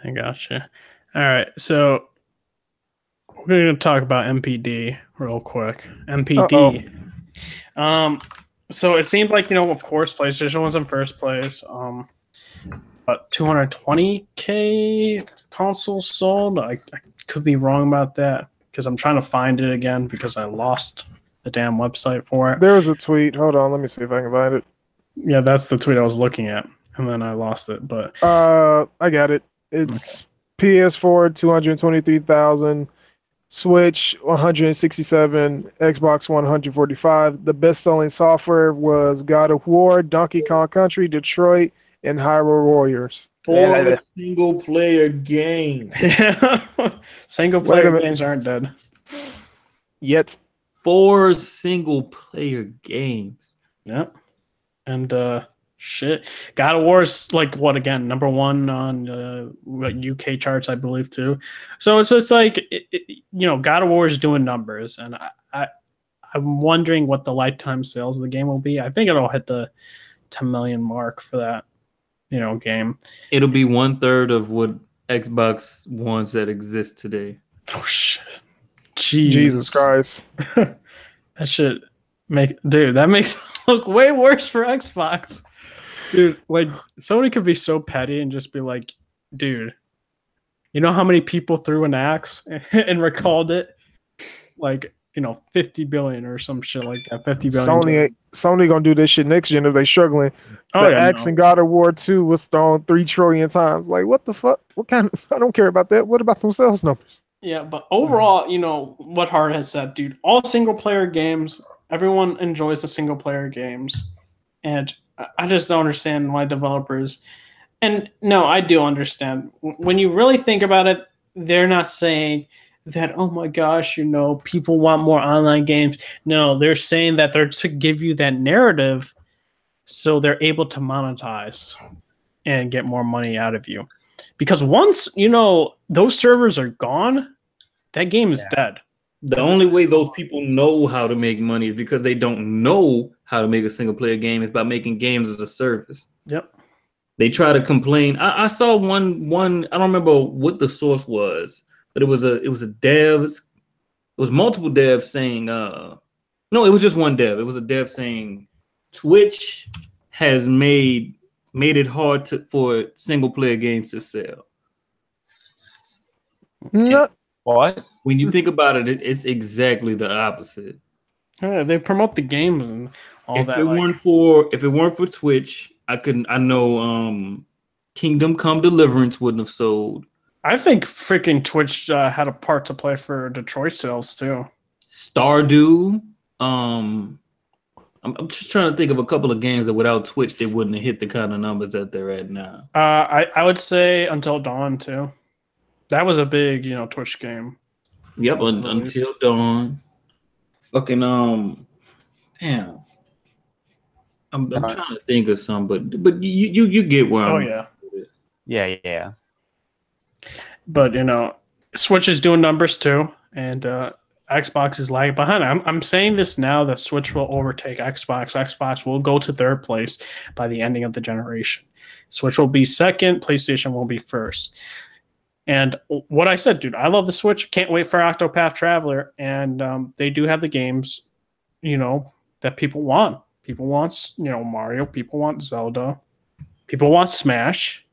I gotcha. All right, so we're going to talk about NPD real quick. NPD. So it seemed like, of course, PlayStation was in first place. But 220K consoles sold. I could be wrong about that because I'm trying to find it again because I lost the damn website for it. There was a tweet. Hold on, let me see if I can find it. Yeah, that's the tweet I was looking at, and then I lost it. But I got it. It's PS4 223,000, Switch 167, Xbox 145. The best-selling software was God of War, Donkey Kong Country, Detroit, and Hyrule Warriors. Or single player game. single player games aren't dead Yet. 4 single player games. Yep. And shit, God of War's like what again? Number 1 on UK charts, I believe too. So it's just like God of War is doing numbers, and I'm wondering what the lifetime sales of the game will be. I think it'll hit the 10 million mark for that game. It'll be 1/3 of what Xbox Ones that exist today. Oh shit! Jesus Christ! That shit that makes it look way worse for Xbox. Dude, like Sony could be so petty and just be like, dude, you know how many people threw an axe and recalled it? Like, 50 billion or some shit like that. 50 billion. Sony gonna do this shit next gen if they struggling. The axe in God of War 2 was thrown 3 trillion times. Like, what the fuck? What kind of, I don't care about that. What about them sales numbers? Yeah, but overall, what Hart has said, dude, all single player games, everyone enjoys the single player games. And I just don't understand why developers, and no, I do understand. When you really think about it, they're not saying that, oh my gosh, people want more online games. No, they're saying that they're to give you that narrative so they're able to monetize and get more money out of you. Because once, those servers are gone, that game is dead. The only way those people know how to make money is because they don't know how to make a single player game is by making games as a service. Yep. They try to complain. I saw one. I don't remember what the source was, but it was a dev. It was multiple devs saying. No, it was just one dev. It was a dev saying Twitch has made it hard for single player games to sell. No. What? When you think about it, it's exactly the opposite. Yeah, they promote the game and all If that. If it weren't for Twitch, I know Kingdom Come Deliverance wouldn't have sold. I think freaking Twitch had a part to play for Detroit sales too. Stardew. I'm just trying to think of a couple of games that without Twitch they wouldn't have hit the kind of numbers that they're at now. I would say Until Dawn too. That was a big Twitch game. Yep, Until Dawn. Fucking damn. I'm trying to think of some, but you get where I'm. Oh Yeah, yeah. But Switch is doing numbers too, and Xbox is lagging behind. I'm saying this now that Switch will overtake Xbox. Xbox will go to third place by the ending of the generation. Switch will be second. PlayStation will be first. And what I said, dude, I love the Switch. Can't wait for Octopath Traveler. And they do have the games, that people want. People want, Mario. People want Zelda. People want Smash.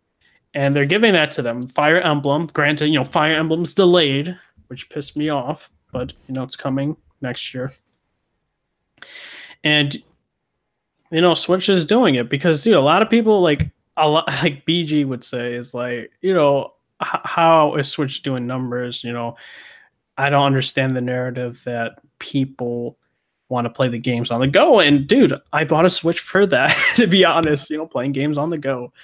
And they're giving that to them. Fire Emblem. Granted, Fire Emblem's delayed, which pissed me off. But, it's coming next year. And, Switch is doing it because, a lot of people, like BG would say, is like, how is Switch doing numbers? I don't understand the narrative that people want to play the games on the go. And dude, I bought a Switch for that, to be honest, playing games on the go,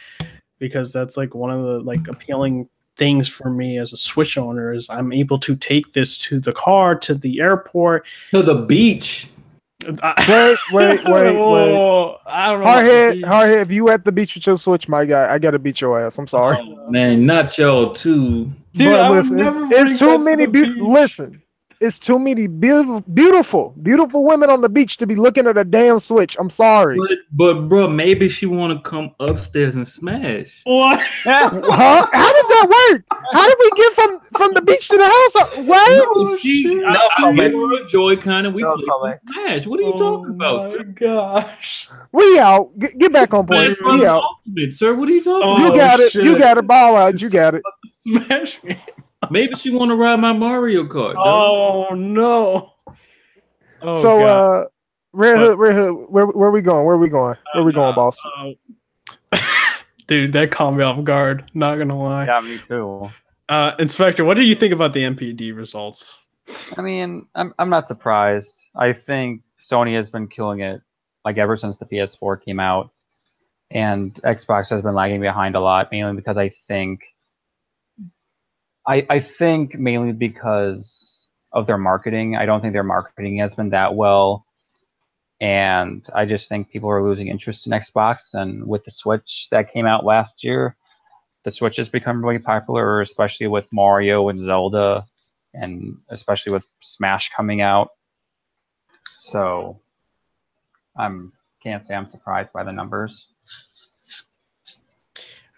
because that's like one of the appealing things for me as a Switch owner is I'm able to take this to the car, to the airport, to the beach. Wait. Oh, I don't know. Hardhead, if you at the beach with your Switch, my guy, I gotta beat your ass. I'm sorry. Oh, man, not y'all too. Dude, but listen, it's too many. Listen, it's too many beautiful women on the beach to be looking at a damn Switch. I'm sorry. But bro, maybe she want to come upstairs and smash. What? Huh? How does that work? How did we get from the beach to the house? Wait. We were a Joy-Con and we played Smash. What are you talking about, sir? Oh my gosh. We out. Get back on point. We out. Ultimate, sir. What are you talking about? You got it. Shit. You got it. Ball out. You got it. Smash me. Maybe she want to ride my Mario Kart. Oh no. Oh, so God. Red Hood, where we going? Where we going, boss? Dude, that caught me off guard. Not gonna lie. Yeah, me too. Inspector, what do you think about the NPD results? I mean, I'm not surprised. I think Sony has been killing it ever since the PS4 came out, and Xbox has been lagging behind a lot, mainly because I think mainly because of their marketing. I don't think their marketing has been that well, and I just think people are losing interest in Xbox. And with the Switch that came out last year, the Switch has become really popular, especially with Mario and Zelda, and especially with Smash coming out. So can't say I'm surprised by the numbers.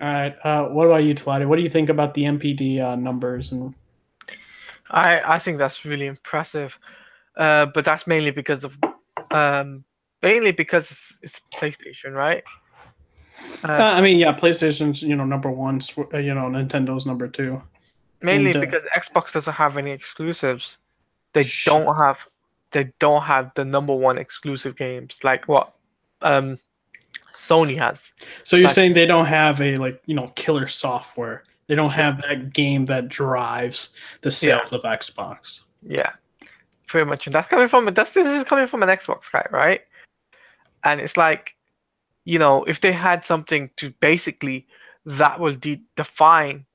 All right. What about you, Tladi? What do you think about the NPD numbers? And I think that's really impressive, but that's mainly because of it's PlayStation, right? I mean, yeah, PlayStation's number one. Nintendo's number two. Mainly because Xbox doesn't have any exclusives. They don't have the number one exclusive games like what Sony has. So you're saying they don't have a killer software. They don't have that game that drives the sales of Xbox. Yeah, pretty much. And this is coming from an Xbox guy, right? And it's like, if they had something to basically that will define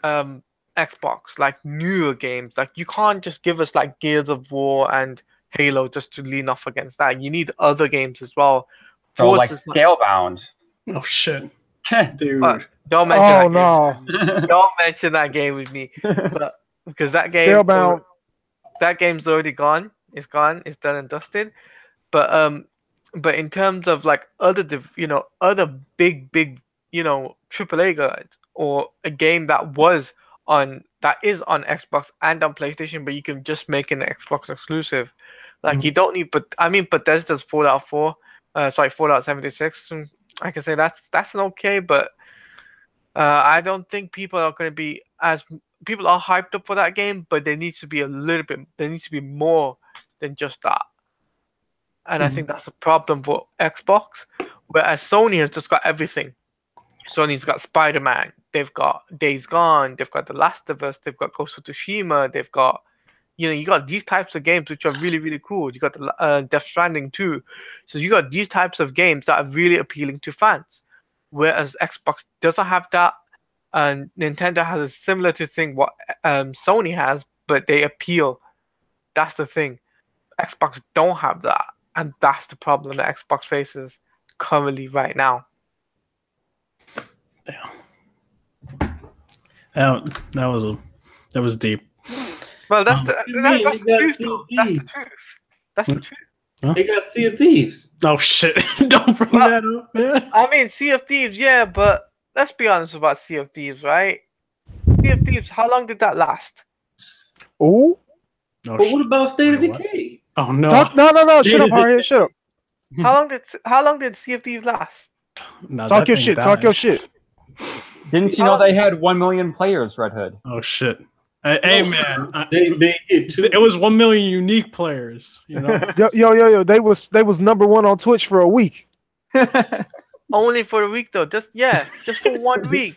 Xbox, like newer games, like you can't just give us like Gears of War and Halo just to lean off against that. You need other games as well. So like Scalebound. Oh shit, dude! Don't mention Don't mention that game with me, because that game, Scalebound. That game's already gone. It's gone. It's done and dusted. But in terms of like other big AAA guys, or a game that is on Xbox and on PlayStation, but you can just make an Xbox exclusive. Like you don't need, but I mean, Bethesda's Fallout 4. Fallout 76. I can say that's an okay, but I don't think people are going to be people are hyped up for that game, but there needs to be there needs to be more than just that. And I think that's a problem for Xbox, whereas Sony has just got everything. Sony's got Spider-Man, they've got Days Gone, they've got The Last of Us, they've got Ghost of Tsushima, they've got, you got these types of games which are really, really cool. You got the Death Stranding too. So you got these types of games that are really appealing to fans. Whereas Xbox doesn't have that, and Nintendo has a similar to thing what Sony has, but they appeal. That's the thing. Xbox don't have that, and that's the problem that Xbox faces currently right now. That was deep. Well, that's the truth. Though. That's the truth. That's the truth. Huh? They got Sea of Thieves. Oh shit! Don't bring that up, man. I mean, Sea of Thieves, yeah, but let's be honest about Sea of Thieves, right? Sea of Thieves, how long did that last? Oh. But what about State of Decay? Oh no! No! Shut up, Harriet. Shut up. How long did Sea of Thieves last? No, Talk your shit. Talk your shit. Didn't you know they had 1 million players, Red Hood? Oh shit! Hey man, They hit 2. it was 1 million unique players. You know. Yo. They was #1 on Twitch for a week. Only for a week though. Just for 1 week.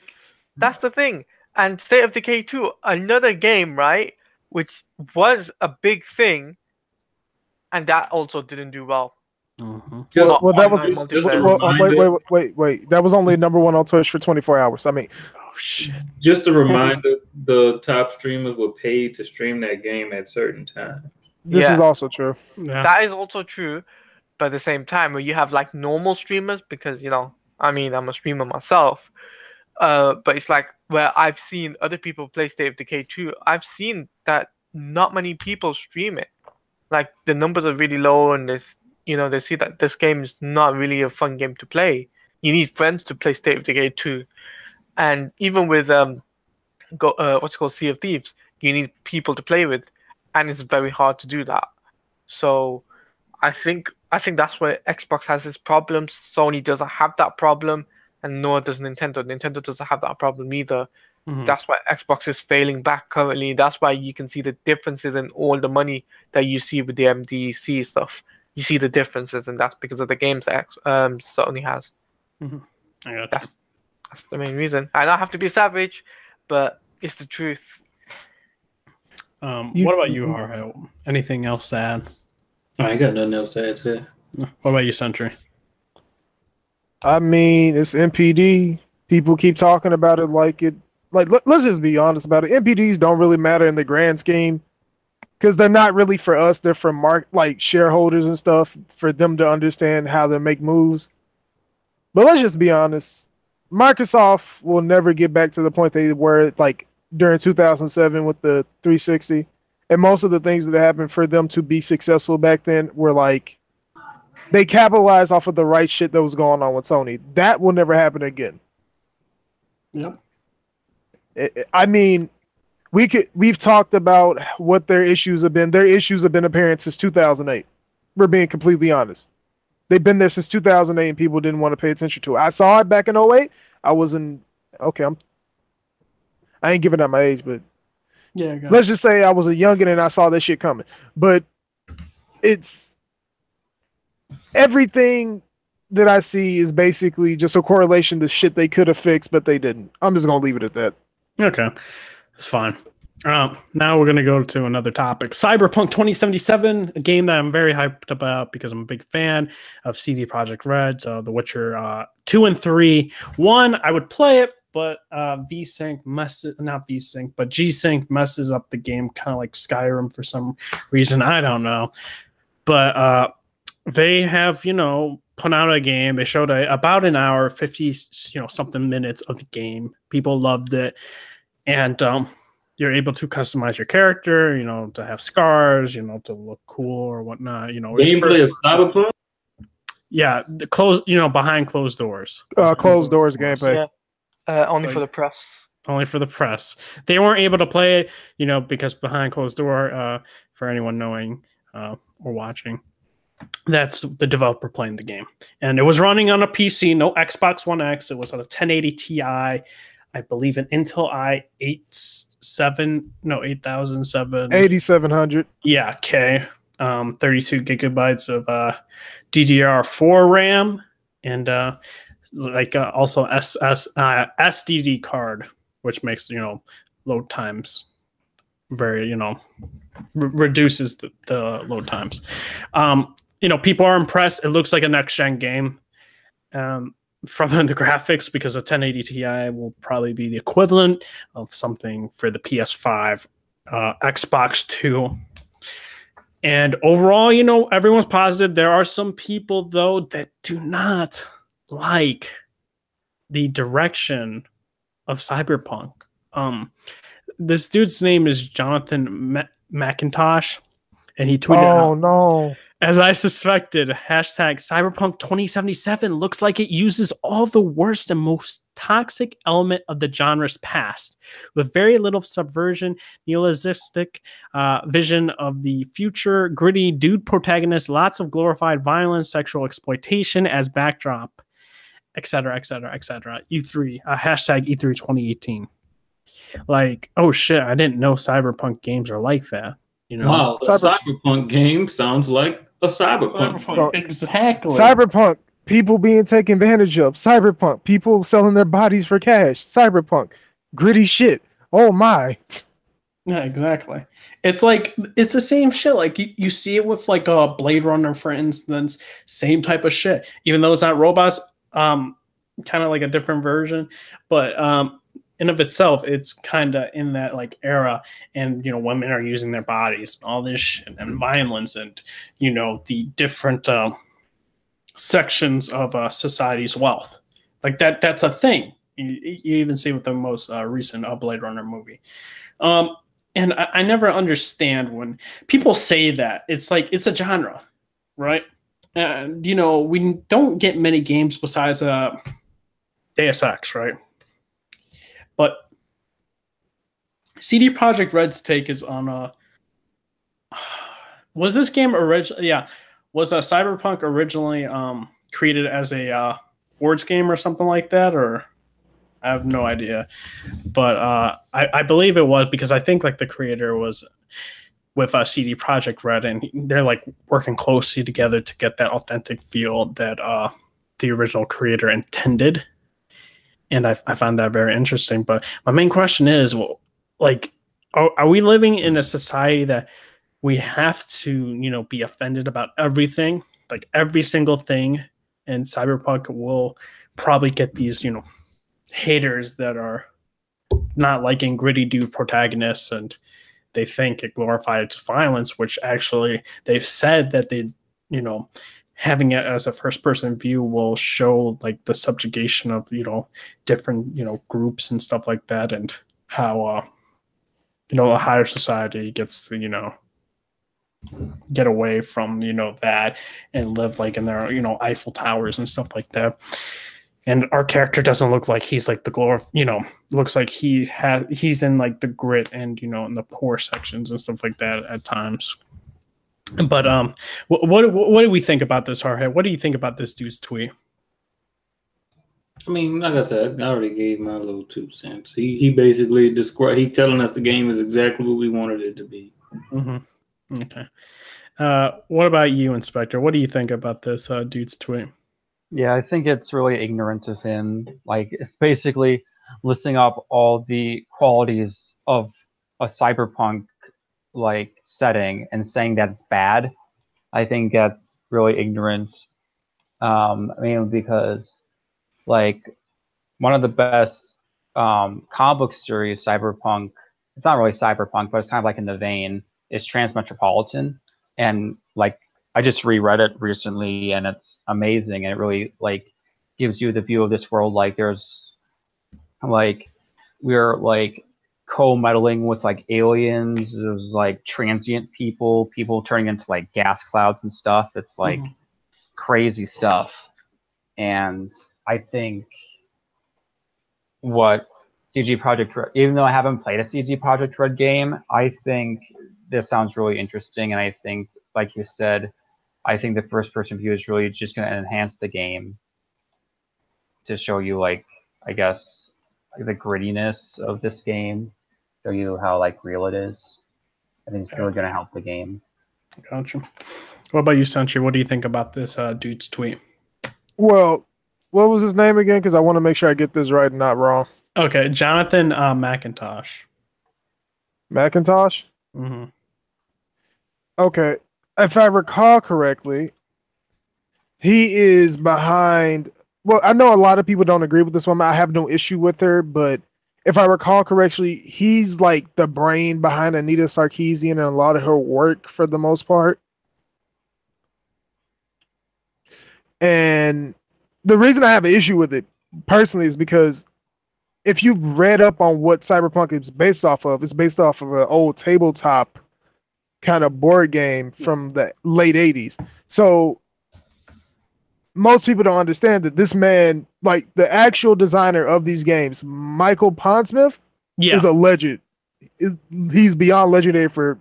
That's the thing. And State of Decay 2, another game, right? Which was a big thing, and that also didn't do well. Mm-hmm. Wait. That was only #1 on Twitch for 24 hours. I mean, oh shit! Just a reminder: the top streamers were paid to stream that game at certain times. This is also true. Yeah. That is also true, but at the same time, where you have like normal streamers, because I mean, I'm a streamer myself. But it's like where I've seen other people play State of Decay 2, I've seen that not many people stream it. Like the numbers are really low, and they see that this game is not really a fun game to play. You need friends to play State of Decay 2, and even with what's it called, Sea of Thieves, you need people to play with, and it's very hard to do that. So I think that's where Xbox has its problems. Sony doesn't have that problem. And nor does Nintendo. Nintendo doesn't have that problem either. Mm-hmm. That's why Xbox is failing back currently. That's why you can see the differences in all the money that you see with the MDC stuff. You see the differences, and that's because of the games that Sony has. Mm-hmm. That's the main reason. I don't have to be savage, but it's the truth. What about you, Harho? Anything else to add? I ain't got nothing else to add to that. What about you, Sentry? I mean, it's NPD. People keep talking about it like let's just be honest about it. NPDs don't really matter in the grand scheme because they're not really for us. They're for shareholders and stuff, for them to understand how to make moves. But let's just be honest. Microsoft will never get back to the point they were like during 2007 with the 360. And most of the things that happened for them to be successful back then were like, they capitalized off of the right shit that was going on with Sony. That will never happen again. Yep. I mean, we've talked about what their issues have been. Their issues have been apparent since 2008. We're being completely honest. They've been there since 2008, and people didn't want to pay attention to it. I saw it back in 08. I ain't giving out my age, but yeah, let's just say I was a youngin' and I saw that shit coming. But it's everything that I see is basically just a correlation to shit they could have fixed, but they didn't. I'm just gonna leave it at that. Okay, that's fine. Now we're gonna go to another topic. Cyberpunk 2077, a game that I'm very hyped about because I'm a big fan of CD Projekt Red. So The Witcher 2 and 3. 1, I would play it, but G-Sync messes up the game, kind of like Skyrim for some reason. I don't know, but they have, put out a game. They showed about an hour, 50, something minutes of the game. People loved it, and you're able to customize your character, to have scars, to look cool or whatnot. Gameplay of Cyberpunk. Yeah, behind closed doors. Closed doors gameplay. Yeah, only for the press. Only for the press. They weren't able to play it, because behind closed door. For anyone knowing or watching, that's the developer playing the game, and it was running on a PC, no Xbox One X. It was on a 1080 Ti, I believe, an Intel i7 8700. Yeah, okay. 32 gigabytes of DDR4 RAM, and like also SDD card, which makes load times very reduces the load times. People are impressed. It looks like a next gen game. From the graphics, because a 1080 Ti will probably be the equivalent of something for the PS5, Xbox 2. And overall, everyone's positive. There are some people, though, that do not like the direction of Cyberpunk. This dude's name is Jonathan McIntosh, and he tweeted out, "Oh no. As I suspected, hashtag Cyberpunk 2077 looks like it uses all the worst and most toxic element of the genre's past, with very little subversion, nihilistic vision of the future, gritty dude protagonist, lots of glorified violence, sexual exploitation as backdrop, etc., etc., etc. E3, hashtag E3 2018. Like, oh shit, I didn't know Cyberpunk games are like that. Wow, a Cyberpunk game sounds like a Cyberpunk. Exactly. Cyberpunk, people being taken advantage of. Cyberpunk, people selling their bodies for cash. Cyberpunk, gritty shit. Oh my. Yeah, exactly. It's like, it's the same shit. Like you see it with like a Blade Runner, for instance, same type of shit. Even though it's not robots, kind of like a different version, but in of itself, it's kind of in that like era, and women are using their bodies, and all this shit, and violence, and the different sections of society's wealth, like that. That's a thing. You even see with the most recent Blade Runner movie. And I never understand when people say that. It's like it's a genre, right? And we don't get many games besides Deus Ex, right? But CD Projekt Red's take is on was this game originally? Yeah, was Cyberpunk originally created as a boards game or something like that? Or I have no idea. But I believe it was, because I think like the creator was with CD Projekt Red, and they're like working closely together to get that authentic feel that the original creator intended. And I find that very interesting. But my main question is, well, like, are we living in a society that we have to, be offended about everything, like every single thing? And Cyberpunk will probably get these, haters that are not liking gritty dude protagonists, and they think it glorifies violence, which actually they've said that they, having it as a first person view will show like the subjugation of different groups and stuff like that, and how a higher society gets to get away from that and live like in their Eiffel Towers and stuff like that. And our character doesn't look like he's like the looks like he's in like the grit and in the poor sections and stuff like that at times. But what do we think about this, Hardhead? What do you think about this dude's tweet? I mean, like I said, I already gave my little 2 cents. He basically described. He telling us the game is exactly what we wanted it to be. Mm-hmm. Okay. What about you, Inspector? What do you think about this dude's tweet? Yeah, I think it's really ignorant of him. Like, basically listing up all the qualities of a cyberpunk like setting and saying that it's bad. I think that's really ignorant. Mainly because like one of the best comic book series, Cyberpunk. It's not really Cyberpunk, but it's kind of like in the vein. Is Transmetropolitan, and like I just reread it recently, and it's amazing, and it really like gives you the view of this world. Like there's like we're like co-meddling with like aliens. There's like transient people turning into like gas clouds and stuff. It's like crazy stuff. And I think what CG Projekt Red, even though I haven't played a CG Projekt Red game, I think this sounds really interesting. And I think, like you said, I think the first person view is really just going to enhance the game to show you, like, I guess, like, the grittiness of this game, show you how like real it is. I think it's really going to help the game. Gotcha. What about you, Sanchi? What do you think about this dude's tweet? Well, what was his name again? Because I want to make sure I get this right and not wrong. Okay, Jonathan McIntosh. Macintosh. Mm-hmm. Okay, if I recall correctly, he is behind. Well, I know a lot of people don't agree with this woman. I have no issue with her, but if I recall correctly, he's like the brain behind Anita Sarkeesian and a lot of her work for the most part. And the reason I have an issue with it personally is because if you've read up on what Cyberpunk is based off of, it's based off of an old tabletop kind of board game from the late 80s. So most people don't understand that this man, like the actual designer of these games, Michael Pondsmith, is a legend. He's beyond legendary for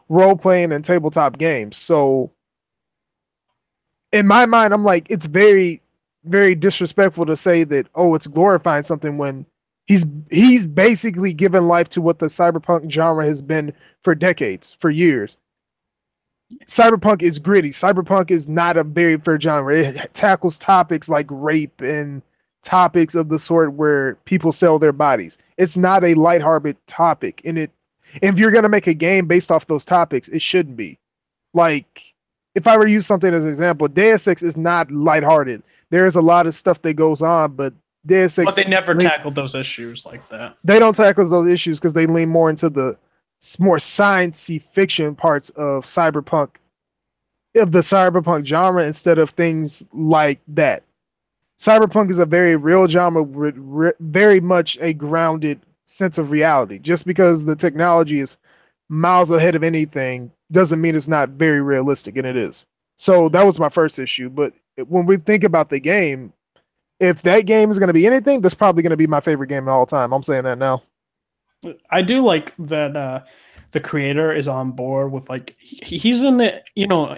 role playing and tabletop games. So in my mind, I'm like, it's very, very disrespectful to say that, oh, it's glorifying something when he's basically given life to what the cyberpunk genre has been for decades, for years. Cyberpunk is gritty. Cyberpunk is not a very fair genre. It tackles topics like rape and topics of the sort where people sell their bodies. It's not a lighthearted topic. And if you're gonna make a game based off those topics, it shouldn't be. Like, if I were to use something as an example, Deus Ex is not lighthearted. There is a lot of stuff that goes on, but Deus Ex. But they never tackled those issues like that. They don't tackle those issues because they lean more into the more science-y fiction parts of cyberpunk, of the cyberpunk genre, instead of things like that. Cyberpunk is a very real genre with very much a grounded sense of reality. Just because the technology is miles ahead of anything doesn't mean it's not very realistic, and it is. So that was my first issue. But when we think about the game, if that game is going to be anything, that's probably going to be my favorite game of all time. I'm saying that now. I do like that the creator is on board with, like, he's in the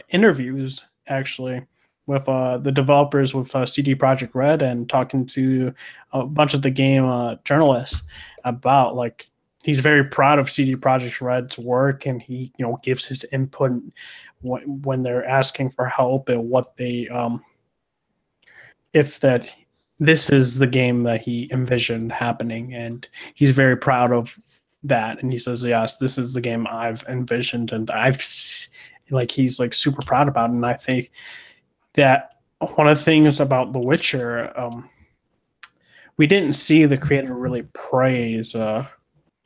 interviews actually with the developers with CD Projekt Red, and talking to a bunch of the game journalists about, like, he's very proud of CD Projekt Red's work, and he gives his input when they're asking for help and what they if that this is the game that he envisioned happening, and he's very proud of that. And he says, yes, this is the game I've envisioned, and he's like super proud about it. And I think that one of the things about The Witcher, we didn't see the creator really praise the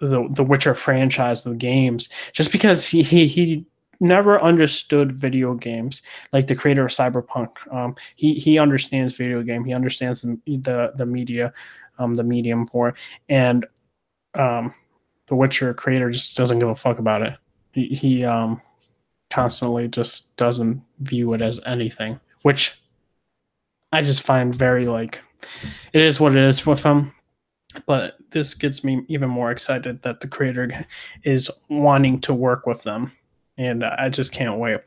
Witcher franchise of the games, just because he never understood video games like the creator of Cyberpunk. He understands video game. He understands the media, the medium for it. And the Witcher creator just doesn't give a fuck about it. He constantly just doesn't view it as anything, which I just find very, like, it is what it is with him. But this gets me even more excited that the creator is wanting to work with them. And I just can't wait.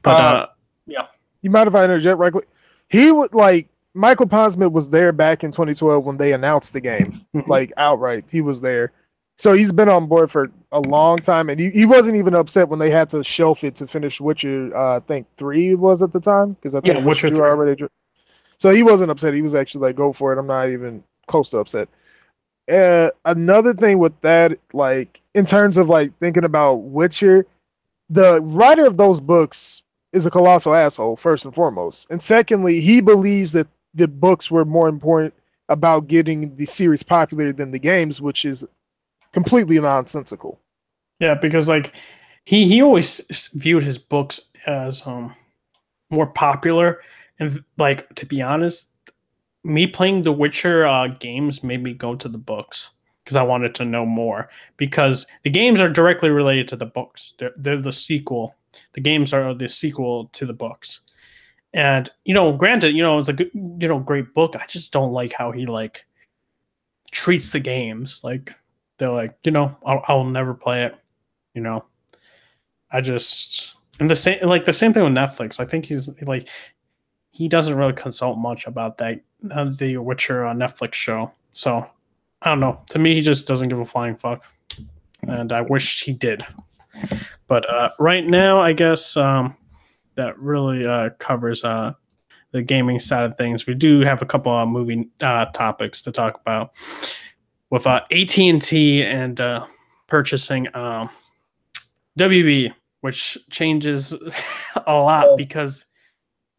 But yeah, you mind if I interject right quick? He would Michael Pondsmith was there back in 2012 when they announced the game, like outright. He was there, so he's been on board for a long time, and he wasn't even upset when they had to shelf it to finish Witcher. I think 3 was at the time, because I think Witcher 2 already. So he wasn't upset. He was actually like, "Go for it." I'm not even close to upset. Another thing with that, like in terms of like thinking about Witcher, the writer of those books is a colossal asshole, first and foremost. And secondly, he believes that the books were more important about getting the series popular than the games, which is completely nonsensical. Yeah, because like he always viewed his books as more popular. And like, to be honest, me playing the Witcher games made me go to the books, because I wanted to know more, because the games are directly related to the books. They're the sequel. The games are the sequel to the books. And, granted, it's a good, great book. I just don't like how he like treats the games. Like, they're like, I'll never play it. I just, and the same thing with Netflix. I think he's like, he doesn't really consult much about that, the Witcher Netflix show. So I don't know. To me, he just doesn't give a flying fuck, and I wish he did. But right now, I guess that really covers the gaming side of things, we do have a couple of movie topics to talk about. With AT&T and purchasing WB, which changes a lot because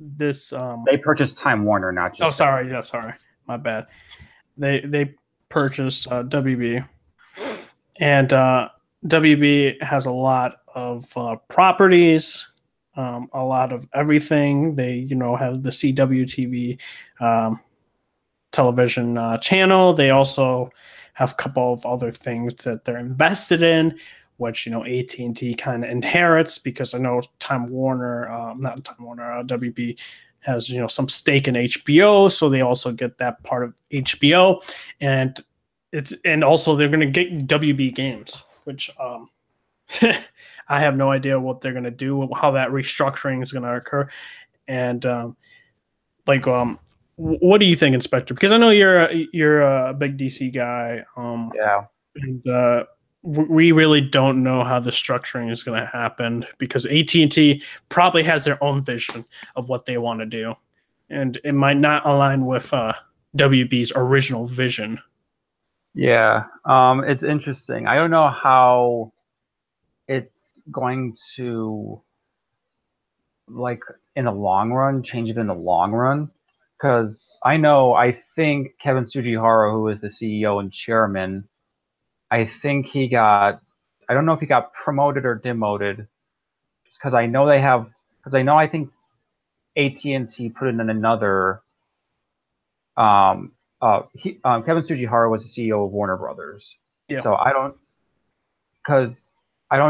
this They purchased Time Warner, not just. Oh, sorry. Yeah, sorry. My bad. They purchased WB, and WB has a lot of properties, a lot of everything. They, have the CW TV television channel. They also have a couple of other things that they're invested in, which AT&T kind of inherits, because I know WB has some stake in HBO, so they also get that part of HBO, and also they're going to get WB games, which I have no idea what they're going to do, how that restructuring is going to occur, and what do you think, Inspector? Because I know you're a big DC guy. Yeah. And we really don't know how the structuring is going to happen, because AT&T probably has their own vision of what they want to do, and it might not align with WB's original vision. Yeah, it's interesting. I don't know how it's going to, in the long run, change it in the long run. Because I think Kevin Tsujihara, who is the CEO and chairman, I don't know if he got promoted or demoted, because I think AT&T put in another, Kevin Tsujihara was the CEO of Warner Brothers. Yeah. So I don't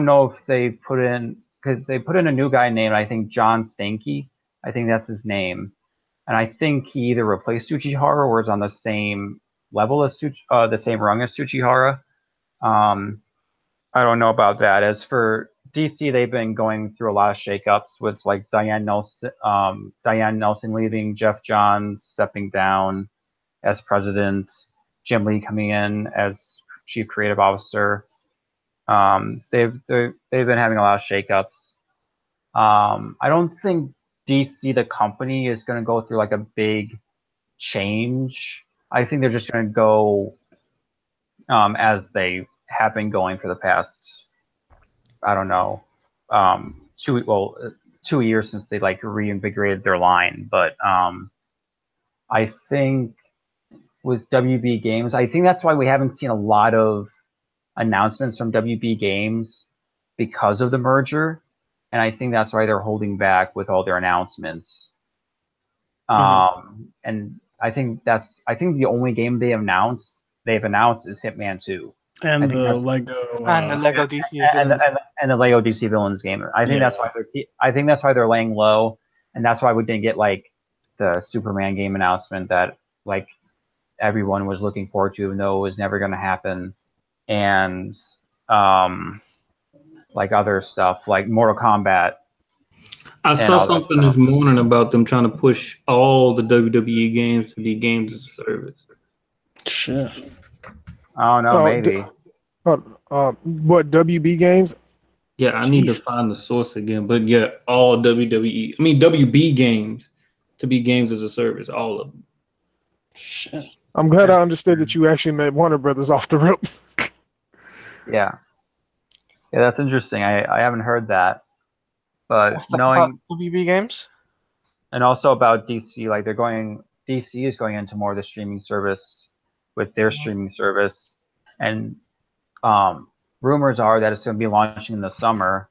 know if because they put in a new guy named, I think, John Stanky. I think that's his name. And I think he either replaced Tsujihara or is on the same level as the same rung as Tsujihara. I don't know about that. As for DC, they've been going through a lot of shakeups with Diane Nelson leaving, Jeff Johns stepping down as president, Jim Lee coming in as chief creative officer. They've been having a lot of shakeups. I don't think DC, the company, is going to go through a big change. I think they're just going to go as they have been going for the past, I don't know, 2 years since they reinvigorated their line. But I think with WB Games, I think that's why we haven't seen a lot of announcements from WB Games, because of the merger. And I think that's why they're holding back with all their announcements. And I think the only game they've announced is Hitman 2. And the Lego DC and the Lego DC Villains game. I think that's why they're laying low, and that's why we didn't get the Superman game announcement that everyone was looking forward to, even though it was never going to happen. And other stuff like Mortal Kombat. I saw something this morning about them trying to push all the WWE games to be games as a service. Shit. Oh no, maybe. What, WB Games? Yeah, I need to find the source again. But yeah, all WB games to be games as a service, all of them. Shit. I'm glad I understood that you actually met Warner Brothers off the rip. Yeah, that's interesting. I haven't heard that, but knowing WB Games, and also about DC, DC is going into more of the streaming service with their streaming service, and rumors are that it's going to be launching in the summer.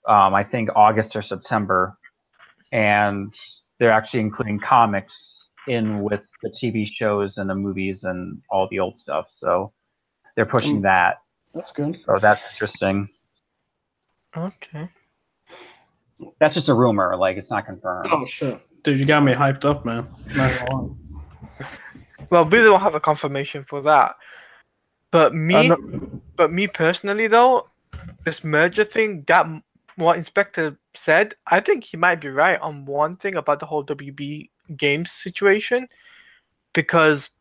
I think August or September, and they're actually including comics in with the TV shows and the movies and all the old stuff. So they're pushing that. That's good. So that's interesting. Okay. That's just a rumor. It's not confirmed. Oh shit, dude, you got me hyped up, man. Well, we don't have a confirmation for that. But me personally, though, this merger thing, that what Inspector said, I think he might be right on one thing about the whole WB Games situation, because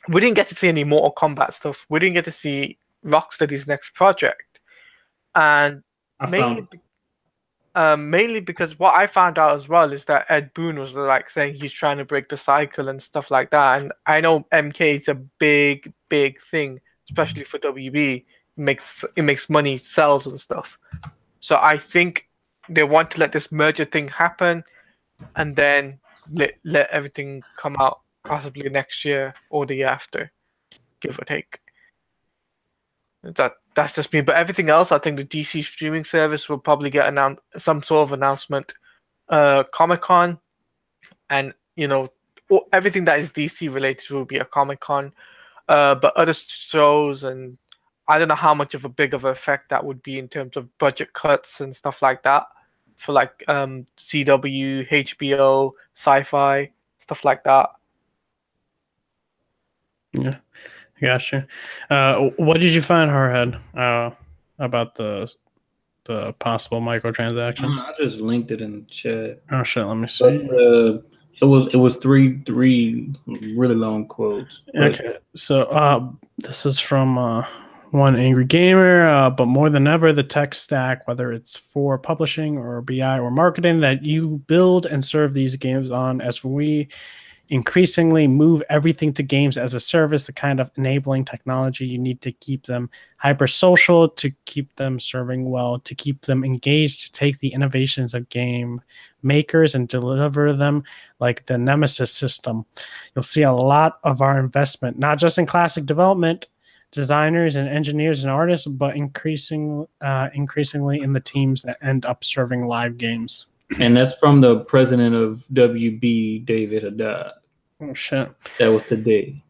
we didn't get to see any Mortal Kombat stuff. We didn't get to see Rocksteady's next project, and mainly because what I found out as well is that Ed Boon was like saying he's trying to break the cycle and stuff like that. And I know MK is a big thing, especially for WB. It makes money, sells and stuff. So I think they want to let this merger thing happen, and then let everything come out possibly next year or the year after, give or take. That's just me. But everything else, I think the DC streaming service will probably get some sort of announcement. Comic-Con, and everything that is DC related will be a Comic-Con. But other shows, and I don't know how much of a big of an effect that would be in terms of budget cuts and stuff like that for like CW, HBO, Sci-Fi, stuff like that. Yeah, gotcha. What did you find, Hardhead, about the possible microtransactions? I just linked it in the chat. Oh shit, let me see. But, it was three really long quotes. Okay, so this is from one angry gamer. But more than ever, the tech stack, whether it's for publishing or BI or marketing, that you build and serve these games on, as we increasingly move everything to games as a service, the kind of enabling technology you need to keep them hyper social, to keep them serving well, to keep them engaged, to take the innovations of game makers and deliver them like the Nemesis system. You'll see a lot of our investment, not just in classic development, designers and engineers and artists, but increasingly in the teams that end up serving live games. And that's from the president of WB, David Haddad. Oh shit! That was today.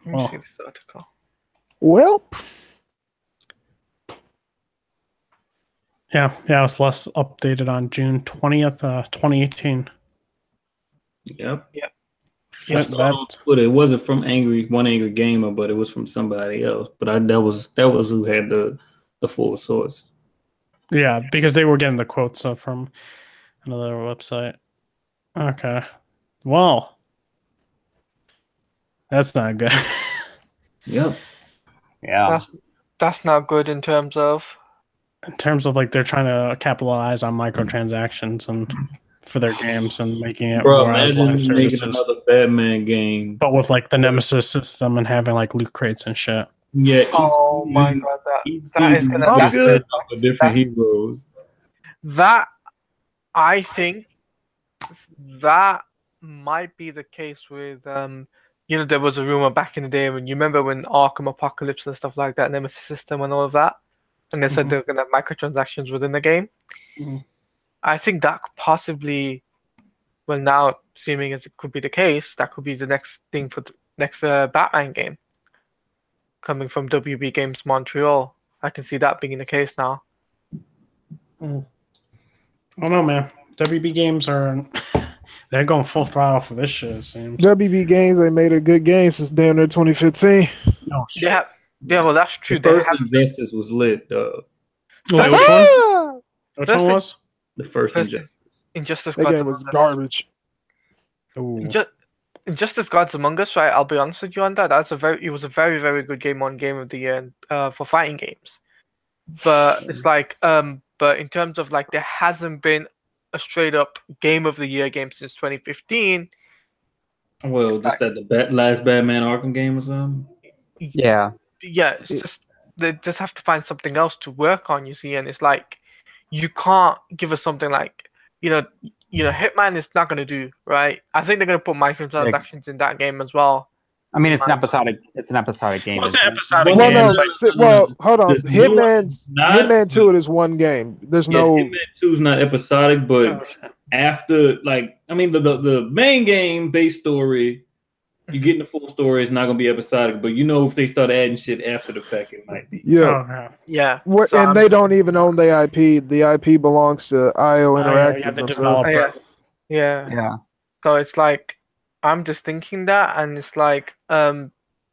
Let me see this article. Well, yeah, it was less updated on June 20th, 2018. Yep. Yes, But it wasn't from one angry gamer, but it was from somebody else. But that was who had the full source. Yeah, because they were getting the quotes from another website. Okay. Well, that's not good. Yep. Yeah. That's not good in terms of like they're trying to capitalize on microtransactions and for their games and making it Bro, more as imagine live services. making another Batman game, but with like the Nemesis system and having like loot crates and shit. Yeah. Oh my god, that is gonna that's good. Different heroes. That I think that might be the case with there was a rumor back in the day when you remember when Arkham Apocalypse and stuff like that, Nemesis system and all of that, and they said they're gonna have microtransactions within the game. I think that possibly, well, now seeming as it could be the case, that could be the next thing for the next Batman game coming from WB Games Montreal. I can see that being the case now. I don't know, man. WB Games they're going full throttle for this shit, it seems. WB Games, they made a good game since damn near 2015. Oh, shit. Yeah, well, that's true. The first Injustice was lit, though. Wait, which one? Which one was? The first Injustice. Injustice That Gods game was Among Us. garbage. Injustice Gods Among Us, right? I'll be honest with you on that. It was a very, very good game of the year for fighting games. But it's like, but in terms of like, there hasn't been a straight up game of the year game since 2015. Well, just like, that the last Batman Arkham game or something. Yeah. Yeah, it's just they just have to find something else to work on. You see, and it's like you can't give us something like Hitman is not going to do, right? I think they're going to put microtransactions in that game as well. I mean, it's an episodic game. What's an episodic Well, game? no, hold on. Hitman 2 is one game. There's no Hitman 2 is not episodic, but after, like, I mean, the main game base story, you getting the full story, is not going to be episodic. But if they start adding shit after the fact, it might be. Yeah. Yeah. And they don't even own the IP. The IP belongs to IO Interactive the developer. Yeah. So it's like, I'm just thinking that, and it's like,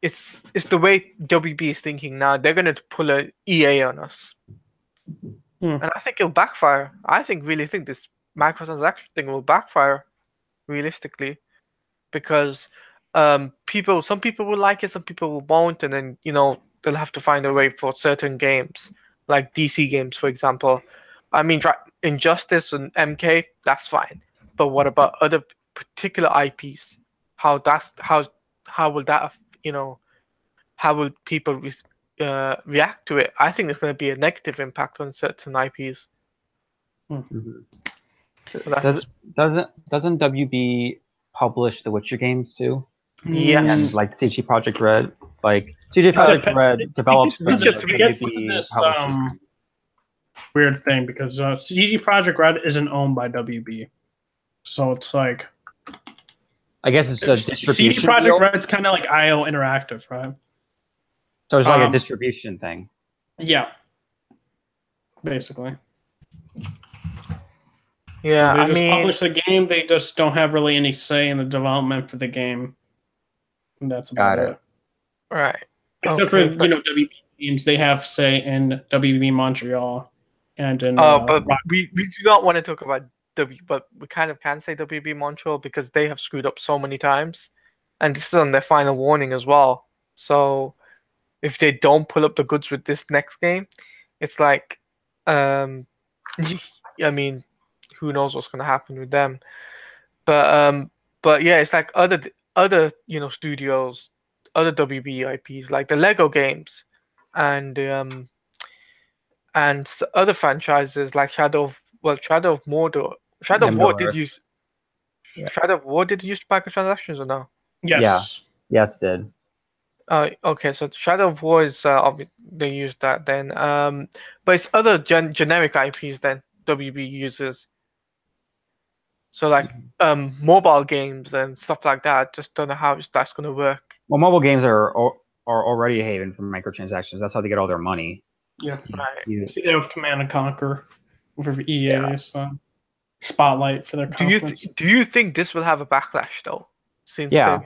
it's the way WB is thinking now. They're gonna pull a EA on us, and I think it'll backfire. Really think this microtransaction thing will backfire, realistically, because some people will like it, some people won't, and then they'll have to find a way for certain games like DC games, for example. I mean, Injustice and MK, that's fine. But what about other particular IPs? How will that, how will people react to it? I think it's going to be a negative impact on certain IPs. Mhm. That's Doesn't WB publish the Witcher games too? Yes. And like CG Project Red, like CG Project Red develops them, Witcher but 3 gets WB this publishes them. weird thing because CG Project Red isn't owned by WB, so it's like I guess it's a distribution CG Project deal. Red's kind of like IO Interactive, right? So it's like a distribution thing. Yeah, basically. Yeah, They I just mean, publish the game. They just don't have really any say in the development for the game. And that's about Got it. it. right. Except for Okay, but- WB teams, they have say in WB Montreal and in. but we do not want to talk about but we kind of can say WB Montreal because they have screwed up so many times, and this is on their final warning as well. So if they don't pull up the goods with this next game, it's like, I mean, who knows what's going to happen with them? But yeah, it's like other studios, other WB IPs like the Lego games, and other franchises like Shadow of Mordor. Shadow of War did Mordor. use Yeah. Shadow of War did use microtransactions or no? Yes. Yes, did. Okay, so Shadow of War is they used that then. But it's other generic IPs than WB uses. So like mobile games and stuff like that. Just don't know how that's going to work. Well, mobile games are already a haven for microtransactions. That's how they get all their money. Yeah. Right. See, they have Command and Conquer for EA, Yeah. so Spotlight for their Do you conference. do you think this will have a backlash though? Since Yeah.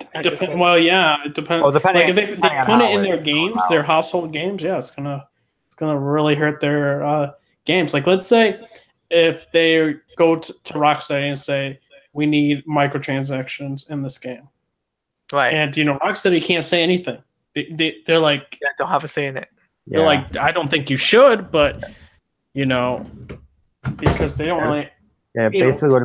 Well, yeah, it depends. Well, depending- like if they depending on put it how in their it games, goes their out. household games, yeah, it's gonna really hurt their games. Like let's say if they go to Rocksteady and say we need microtransactions in this game, right, and Rocksteady can't say anything. They're like yeah, don't have a say in it. they're like I don't think you should, but because they don't really. Yeah, basically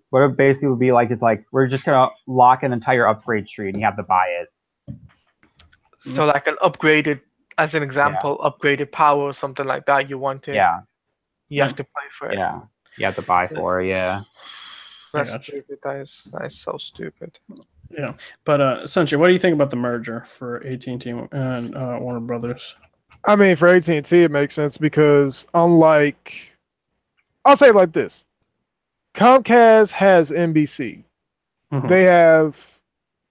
what it basically would be like is like we're just gonna lock an entire upgrade tree and you have to buy it. So like an upgraded, as an example, upgraded power or something like that you wanted. Yeah. You have to pay for it. Yeah. You have to buy for it, yeah. That's gotcha. stupid. That is so stupid. Yeah, but Sanjay, what do you think about the merger for AT&T and Warner Brothers? I mean, for AT&T, it makes sense because unlike, I'll say it like this: Comcast has NBC. Mhm. They have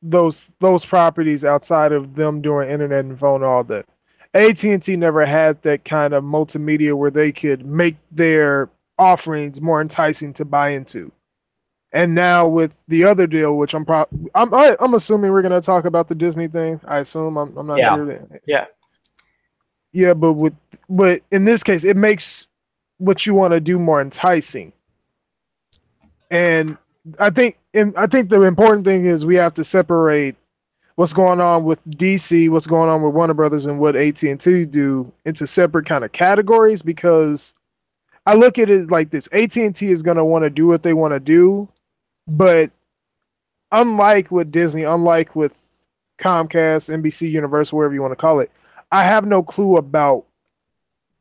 those properties outside of them doing internet and phone, all that. AT&T never had that kind of multimedia where they could make their offerings more enticing to buy into. And now with the other deal, which I'm assuming we're gonna talk about the Disney thing. I assume I'm not Yeah. sure. Yeah. But in this case, it makes what you want to do more enticing. And I think the important thing is we have to separate what's going on with DC, what's going on with Warner Brothers, and what AT&T do into separate kind of categories. Because I look at it like this: AT&T is gonna want to do what they want to do, but unlike with Disney, unlike with Comcast, NBC, Universal, whatever you want to call it, I have no clue about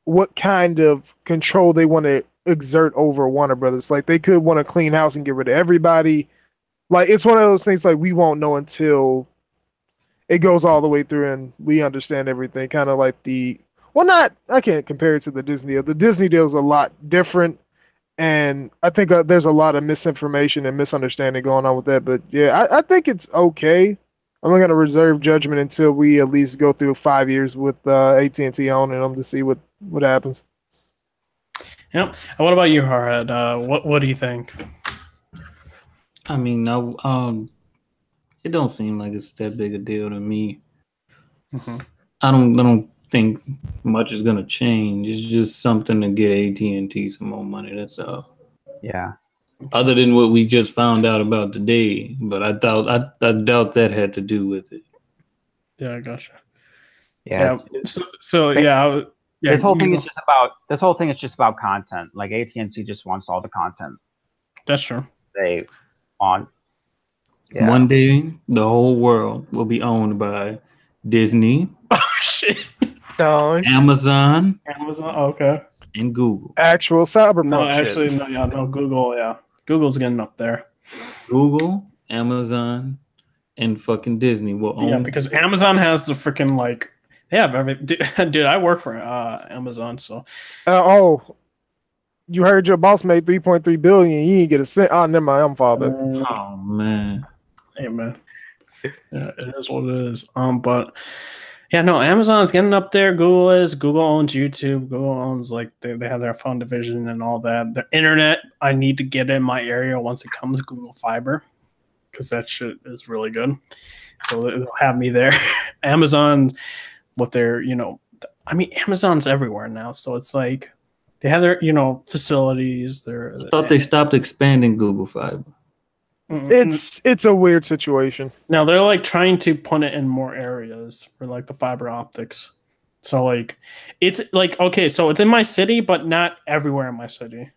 what kind of control they want to exert over Warner Brothers. Like they could want to clean house and get rid of everybody. Like it's one of those things like we won't know until it goes all the way through and we understand everything. Kind of like I can't compare it to the Disney deal. The Disney deal is a lot different. And I think there's a lot of misinformation and misunderstanding going on with that. But yeah, I think it's okay. I'm not going to reserve judgment until we at least go through 5 years with AT&T owning them to see what happens. Yep. And what about you, Harhead? What do you think? I mean, it don't seem like it's that big a deal to me. Mm-hmm. I don't think much is gonna change. It's just something to get AT&T some more money. That's all. Yeah. Other than what we just found out about today, but I doubt that had to do with it. Yeah, I gotcha. Yeah. So yeah, Yeah, this whole thing Google- is just about content. Like AT&T just wants all the content That's true. they want. Yeah. One day, the whole world will be owned by Disney, Oh shit. No, Amazon, Amazon. Okay. and Google. Actual Cyberpunk No, shit. actually, no. Yeah, no. Google. Yeah, Google's getting up there. Google, Amazon, and fucking Disney will own. Yeah, because Amazon has the freaking like. They have every. Dude, I work for Amazon, so You heard your boss made 3.3 billion. You didn't get a cent. Oh, never mind. I'm far back. Oh man. Hey man, yeah, it is what it is. But yeah, no, Amazon is getting up there. Google is. Google owns YouTube. Google owns like they have their phone division and all that. The internet, I need to get in my area once it comes Google Fiber, because that shit is really good. So they'll have me there. Amazon, with their Amazon's everywhere now. So it's like they have their facilities. I thought they stopped expanding Google Fiber. It's a weird situation. Now they're like trying to put it in more areas for like the fiber optics. So like it's like okay, so it's in my city, but not everywhere in my city.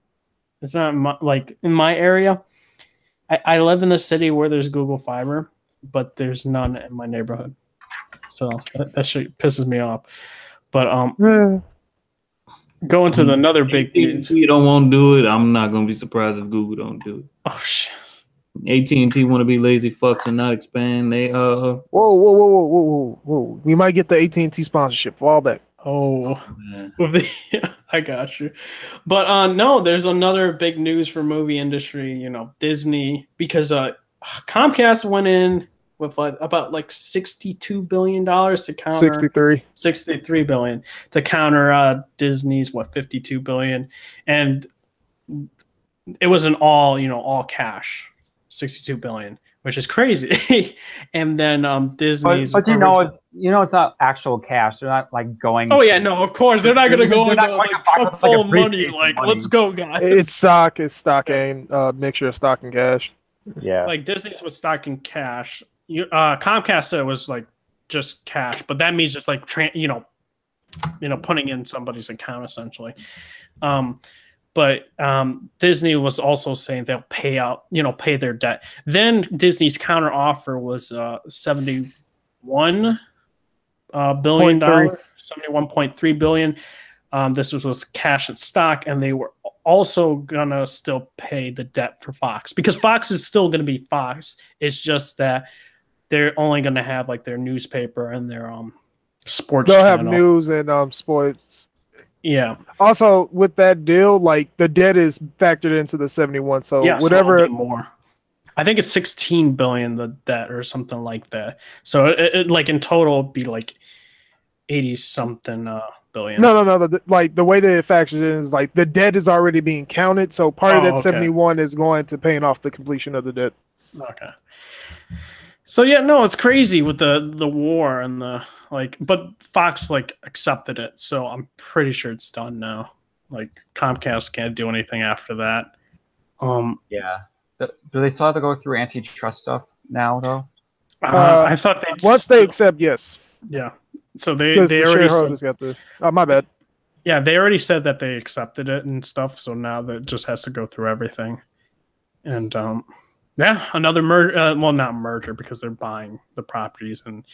It's not like in my area. I live in the city where there's Google Fiber, but there's none in my neighborhood. So that shit pisses me off. But going to another big If you don't want to do it, I'm not gonna be surprised if Google don't do it. Oh shit. AT&T want to be lazy fucks and not expand. They Whoa. We might get the AT&T sponsorship. Fall back. Oh, man. I got you. But no, there's another big news for movie industry, Disney, because Comcast went in with about like $62 billion to counter 63 billion to counter Disney's 52 billion. And it was an all cash 62 billion, which is crazy. And then Disney's but it's not actual cash. They're not like going. Oh yeah, no, of course they're not going to go They're not into going like to buy truck us, like, full a of money. briefcase Like, of money. let's go, guys. It's stock and mixture of stock and cash. Yeah. Like Disney's was stock in cash. Comcast said it was like just cash, but that means just like putting in somebody's account essentially. But Disney was also saying they'll pay their debt. Then Disney's counter offer was $71 billion, $71.3 billion. This was cash and stock, and they were also gonna still pay the debt for Fox, because Fox is still gonna be Fox. It's just that they're only gonna have like their newspaper and their sports. They'll channel. have news and sports. Yeah. Also, with that deal, like the debt is factored into the 71. So Yeah, whatever. So more. I think it's 16 billion the debt or something like that. So it like in total it'd be like 80 something billion. No. Like the way that it factors in is like the debt is already being counted. So part of that okay. 71 is going to paying off the completion of the debt. Okay. So yeah, no, it's crazy with the war and the but Fox like accepted it, so I'm pretty sure it's done now. Like Comcast can't do anything after that. Yeah. Do they still have to go through antitrust stuff now though? I thought once they accept, yes. Yeah. So they The already shareholders got the. Oh, my bad. Yeah, they already said that they accepted it and stuff. So now that just has to go through everything. And yeah, another merger. Well, not merger because they're buying the properties and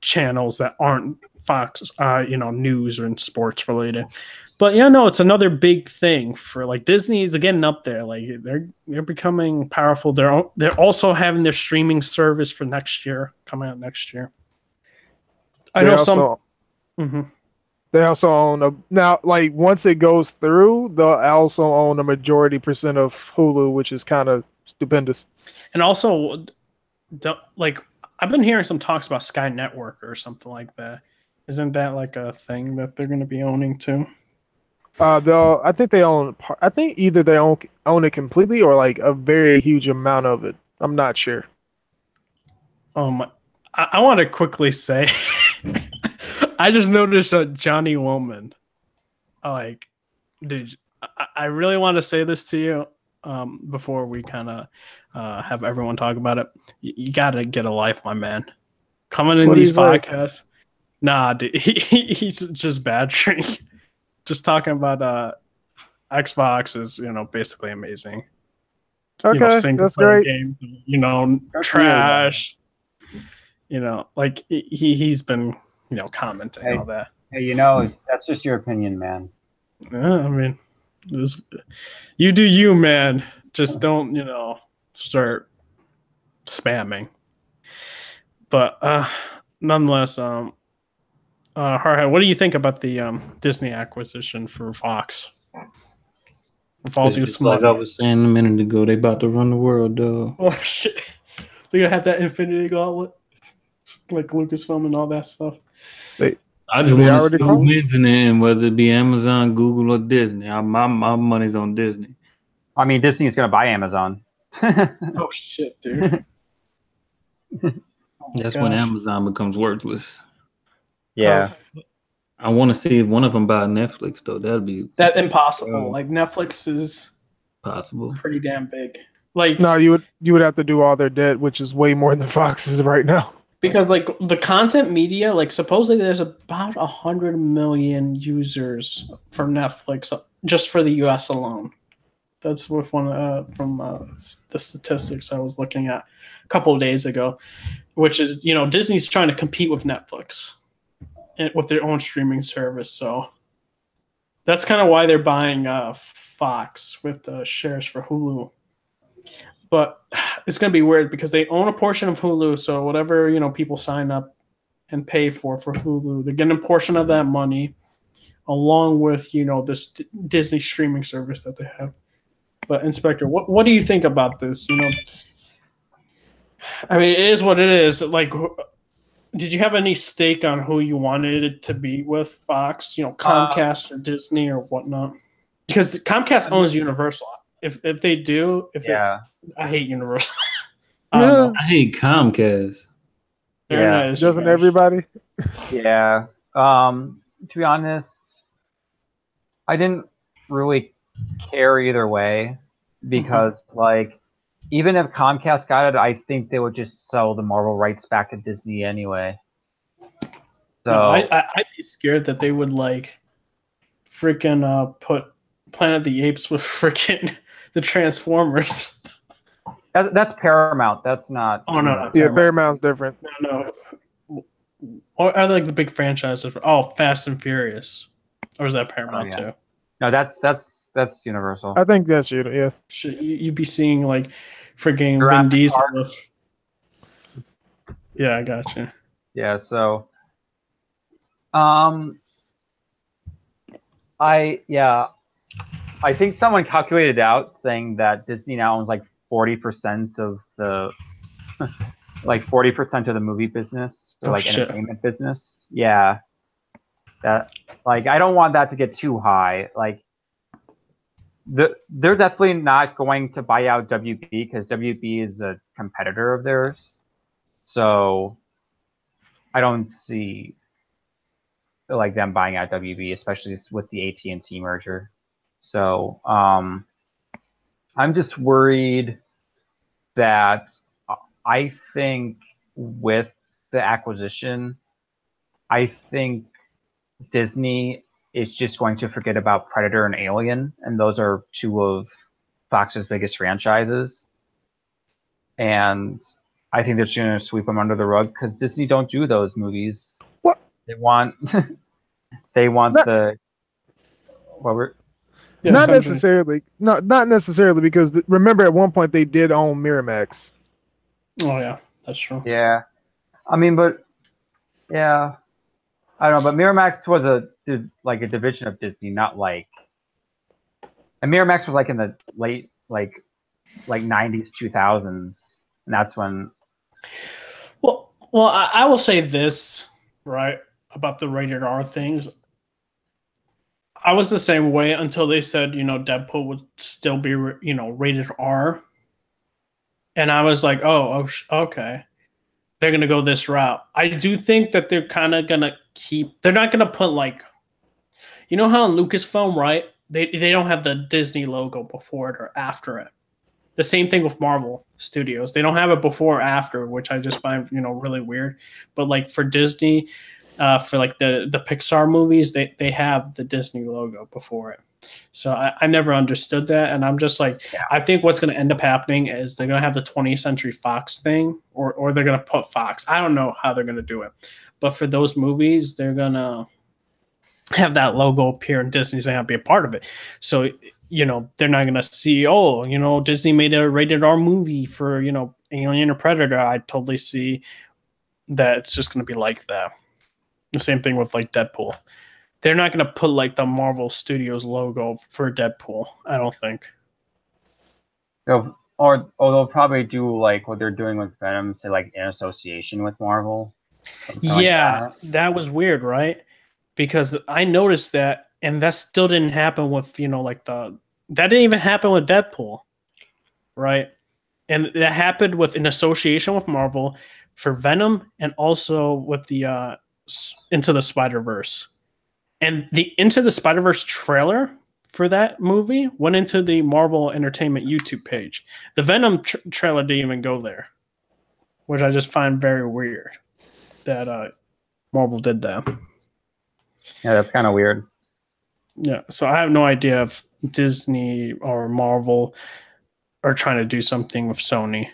channels that aren't Fox, news and sports related. But yeah, no, it's another big thing for like Disney is getting up there. Like they're becoming powerful. They're also having their streaming service for next year, coming out next year. I know some. Mm-hmm. They also own now. Like once it goes through, they'll also own a majority percent of Hulu, which is kind of stupendous. And also, like I've been hearing some talks about Sky Network or something like that. Isn't that like a thing that they're going to be owning too? I think they own. I think either they own it completely or like a very huge amount of it. I'm not sure. I want to quickly say, I just noticed Johnny Woolman. Like, dude, I really want to say this to you before we kind of have everyone talk about it. You got to get a life, my man. Coming in these podcasts. Nah, dude, he's just badgering. Just talking about Xbox is, basically amazing. Okay, Single that's player great. games, That's trash. Like he's been, commenting Hey. all that. Hey, that's just your opinion, man. Yeah, I mean, you do you, man. Just don't, start spamming. But nonetheless, Hardhead, what do you think about the Disney acquisition for Fox? With all It's due just like I was saying a minute ago, they about to run the world, dog. Oh shit! They're gonna have that Infinity Gauntlet, like Lucasfilm and all that stuff. I just They want to already see who closed? wins in the end, whether it be Amazon, Google, or Disney. My money's on Disney. I mean, Disney is going to buy Amazon. Oh shit, dude! That's when Amazon becomes worthless. Yeah. I want to see if one of them buy Netflix, though. That'd be that impossible. Like Netflix is possible. pretty damn big. Like No, you would have to do all their debt, which is way more than Fox is right now. because like the content media, like supposedly there's about 100 million users for Netflix just for the U.S. alone. That's with one from the statistics I was looking at a couple of days ago, which is Disney's trying to compete with Netflix with their own streaming service. So that's kind of why they're buying Fox with shares for Hulu. But it's going to be weird because they own a portion of Hulu. So whatever, people sign up and pay for Hulu, they're getting a portion of that money along with, this Disney streaming service that they have. But Inspector, what do you think about this? I mean, it is what it is. Like, did you have any stake on who you wanted it to be with Fox? Comcast or Disney or whatnot? Because Comcast owns Universal. If they do, I hate Universal. I hate Comcast. Yeah. Doesn't everybody? Yeah. To be honest, I didn't really care either way because even if Comcast got it, I think they would just sell the Marvel rights back to Disney anyway. So I'd be scared that they would freaking put Planet of the Apes with freaking the Transformers. That's Paramount. That's not. Oh no. Yeah, Paramount's different. No. Or are they the big franchises? Fast and Furious, or is that Paramount too? No, that's Universal. I think that's you. Yeah. You'd be seeing freaking Vin Diesel. Yeah, I got you. Yeah, so I think someone calculated out saying that Disney now owns 40% of the 40% of the movie business or entertainment business. Yeah. That I don't want that to get too high. They're definitely not going to buy out WB because WB is a competitor of theirs. So I don't see them buying out WB, especially with the AT&T merger. So I'm just worried that I think with the acquisition, I think Disney is just going to forget about Predator and Alien, and those are two of Fox's biggest franchises. And I think they're just going to sweep them under the rug because Disney don't do those movies. What? They want the what were not necessarily. Not necessarily because remember at one point they did own Miramax. Oh yeah, that's true. Yeah, I mean, but yeah, I don't know. But Miramax was a division of Disney, not and Miramax was in the late 90s, 2000s, and that's when. Well, I will say this right about the rated R things. I was the same way until they said, Deadpool would still be, rated R. And I was like, oh, okay. They're going to go this route. I do think that they're kind of going to they're not going to put how in Lucasfilm, right? They don't have the Disney logo before it or after it. The same thing with Marvel Studios. They don't have it before or after, which I just find, really weird. But for Disney, for like the Pixar movies, they have the Disney logo before it. So I never understood that, and I'm just like, I think what's going to end up happening is they're going to have the 20th Century Fox thing, or they're going to put Fox. I don't know how they're going to do it, but for those movies, they're going to have that logo appear, and Disney's going to be a part of it. So they're not going to see, Disney made a rated R movie for Alien or Predator. I totally see that it's just going to be like that. The same thing with like Deadpool. They're not going to put like the Marvel Studios logo for Deadpool, I don't think. Or they'll probably do like what they're doing with Venom, say like in association with Marvel. Yeah, like that was weird, right? Because I noticed that, and that still didn't happen with that didn't even happen with Deadpool, right? And that happened with an association with Marvel for Venom, and also with the Into the Spider-Verse. And the Into the Spider-Verse trailer for that movie went into the Marvel Entertainment YouTube page. The Venom trailer didn't even go there, which I just find very weird that Marvel did that. Yeah, that's kind of weird. Yeah, so I have no idea if Disney or Marvel are trying to do something with Sony,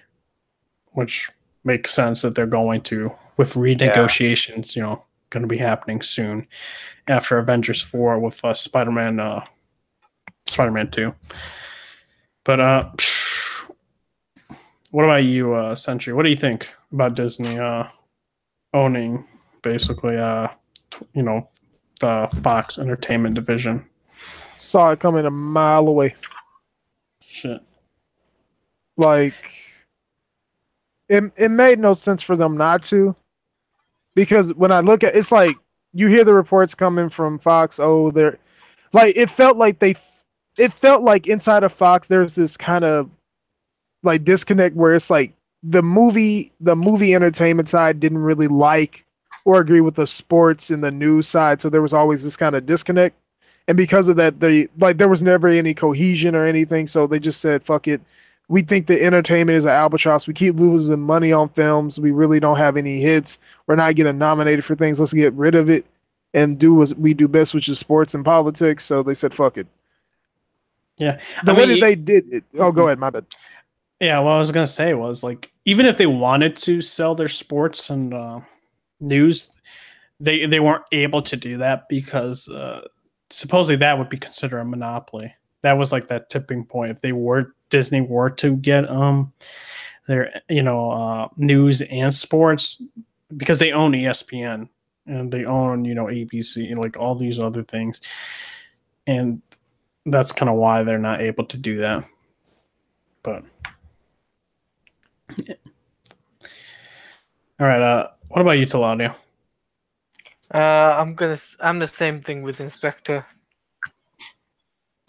which makes sense that they're going to, with renegotiations, going to be happening soon after Avengers 4 with Spider-Man 2. But what about you, Sentry? What do you think about Disney owning basically the Fox Entertainment division? Saw it coming a mile away. Shit. Like, it made no sense for them not to. Because when I look at it's like you hear the reports coming from Fox, they're like it felt like inside of Fox there's this kind of like disconnect where it's like the movie entertainment side didn't really like or agree with the sports and the news side, so there was always this kind of disconnect. And because of that, there was never any cohesion or anything, so they just said, fuck it. We think the entertainment is an albatross. We keep losing money on films. We really don't have any hits. We're not getting nominated for things. Let's get rid of it and do what we do best, which is sports and politics. So they said, fuck it. Yeah. The way that they did it. Oh, go ahead. My bad. Yeah, what I was going to say was, like, even if they wanted to sell their sports and news, they weren't able to do that because supposedly that would be considered a monopoly. That was like that tipping point. If Disney were to get their news and sports, because they own ESPN and they own ABC and like all these other things, and that's kind of why they're not able to do that. But yeah. All right, what about you, Taladio? I'm the same thing with Inspector.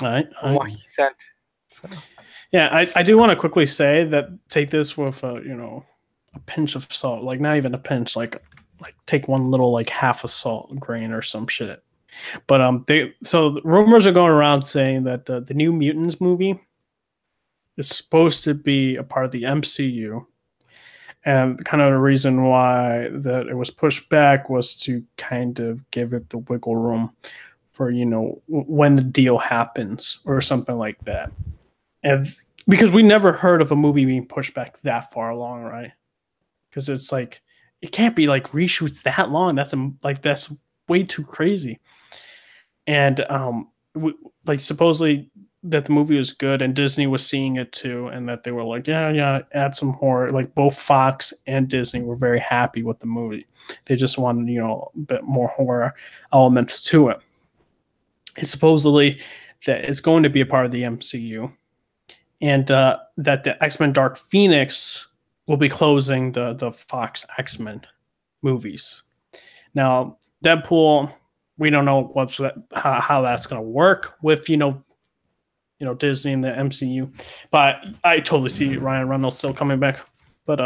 All right. What he said. So. Yeah, I do want to quickly say that take this with a pinch of salt, like not even a pinch, like take one little like half a salt grain or some shit. But so the rumors are going around saying that the New Mutants movie is supposed to be a part of the MCU, and kind of the reason why that it was pushed back was to kind of give it the wiggle room for when the deal happens or something like that. And because we never heard of a movie being pushed back that far along, right? Because it's like it can't be like reshoots that long. That's way too crazy. And supposedly that the movie was good and Disney was seeing it too, and that they were like, yeah, add some horror. Like both Fox and Disney were very happy with the movie. They just wanted a bit more horror elements to it. And supposedly that it's going to be a part of the MCU, and that the X-Men Dark Phoenix will be closing the Fox X-Men movies. Now, Deadpool, we don't know how that's going to work with Disney and the MCU, but I totally see Ryan Reynolds still coming back. But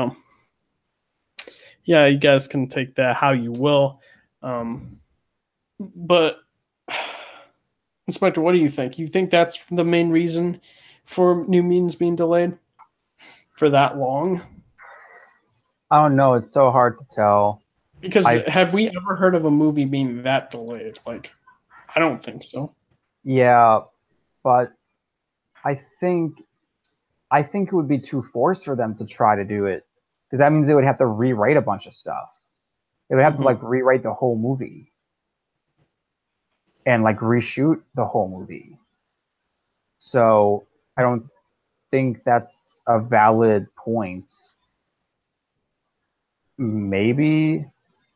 yeah, you guys can take that how you will. But Inspector, what do you think? You think that's the main reason for New Mutants being delayed for that long? I don't know. It's so hard to tell. Because have we ever heard of a movie being that delayed? Like, I don't think so. Yeah, but I think it would be too forced for them to try to do it, because that means they would have to rewrite a bunch of stuff. They would have to like rewrite the whole movie and like reshoot the whole movie. So I don't think that's a valid point. Maybe,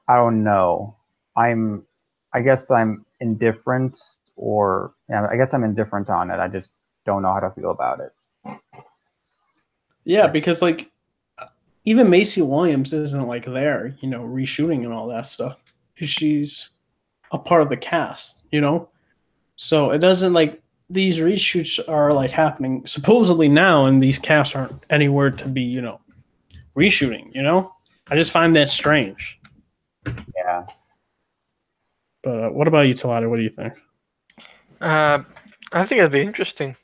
I don't know. I guess I'm indifferent, or yeah, I guess I'm indifferent on it. I just don't know how to feel about it. Yeah, because like even Macy Williams isn't like there, you know, reshooting and all that stuff. She's a part of the cast, you know? So it doesn't like these reshoots are like happening supposedly now, and these casts aren't anywhere to be, you know, reshooting, you know? I just find that strange. Yeah. But what about you, Talada? What do you think? I think it'd be interesting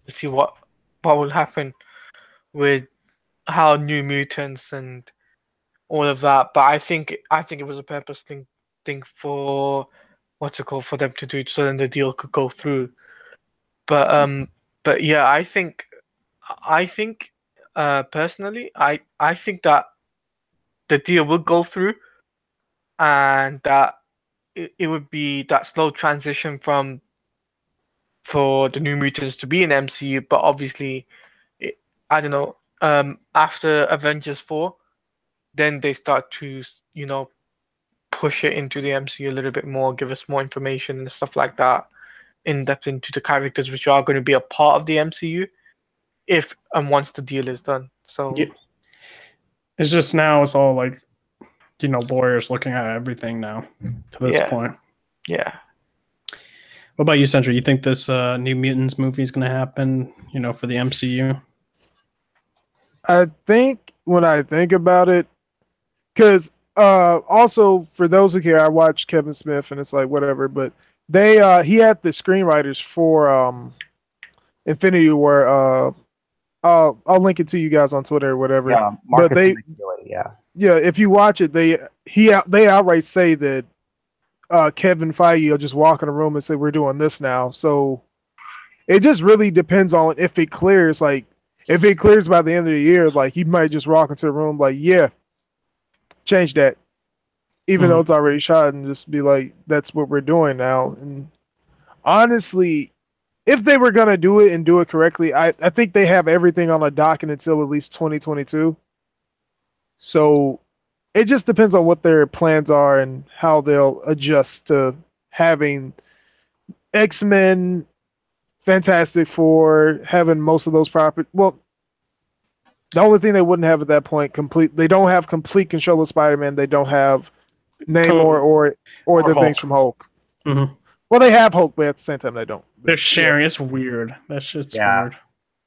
to see what will happen with how New Mutants and all of that. But I think it was a purpose thing for for them to do it so then the deal could go through. But yeah, I think personally, I think that the deal will go through, and that it would be that slow transition for the New Mutants to be in MCU. But obviously, I don't know. After Avengers 4, then they start to, you know, push it into the MCU a little bit more, give us more information and stuff like that, in depth into the characters which are going to be a part of the MCU, if and once the deal is done. So yeah. It's just now it's all like, you know, lawyers looking at everything now to this point. Yeah. What about you, Central? You think this New Mutants movie is going to happen, you know, for the MCU? I think when I think about it, because also for those who care, I watched Kevin Smith and it's like whatever, but he had the screenwriters for Infinity War. I'll link it to you guys on Twitter or whatever. Yeah, but yeah, if you watch it, they outright say that Kevin Feige will just walk in a room and say we're doing this now. So it just really depends on if it clears. Like if it clears by the end of the year, like he might just walk into the room like, yeah, change that, even though it's already shot, and just be like, that's what we're doing now. And honestly, if they were gonna do it and do it correctly, I think they have everything on a docket until at least 2022. So it just depends on what their plans are and how they'll adjust to having X-Men, Fantastic Four, having most of those properties. Well, the only thing they wouldn't have at that point they don't have complete control of Spider-Man. They don't have Namor or the things from Hulk. Mm-hmm. Well, they have Hulk, but at the same time they don't. They're sharing. Yeah. It's weird. That shit's weird.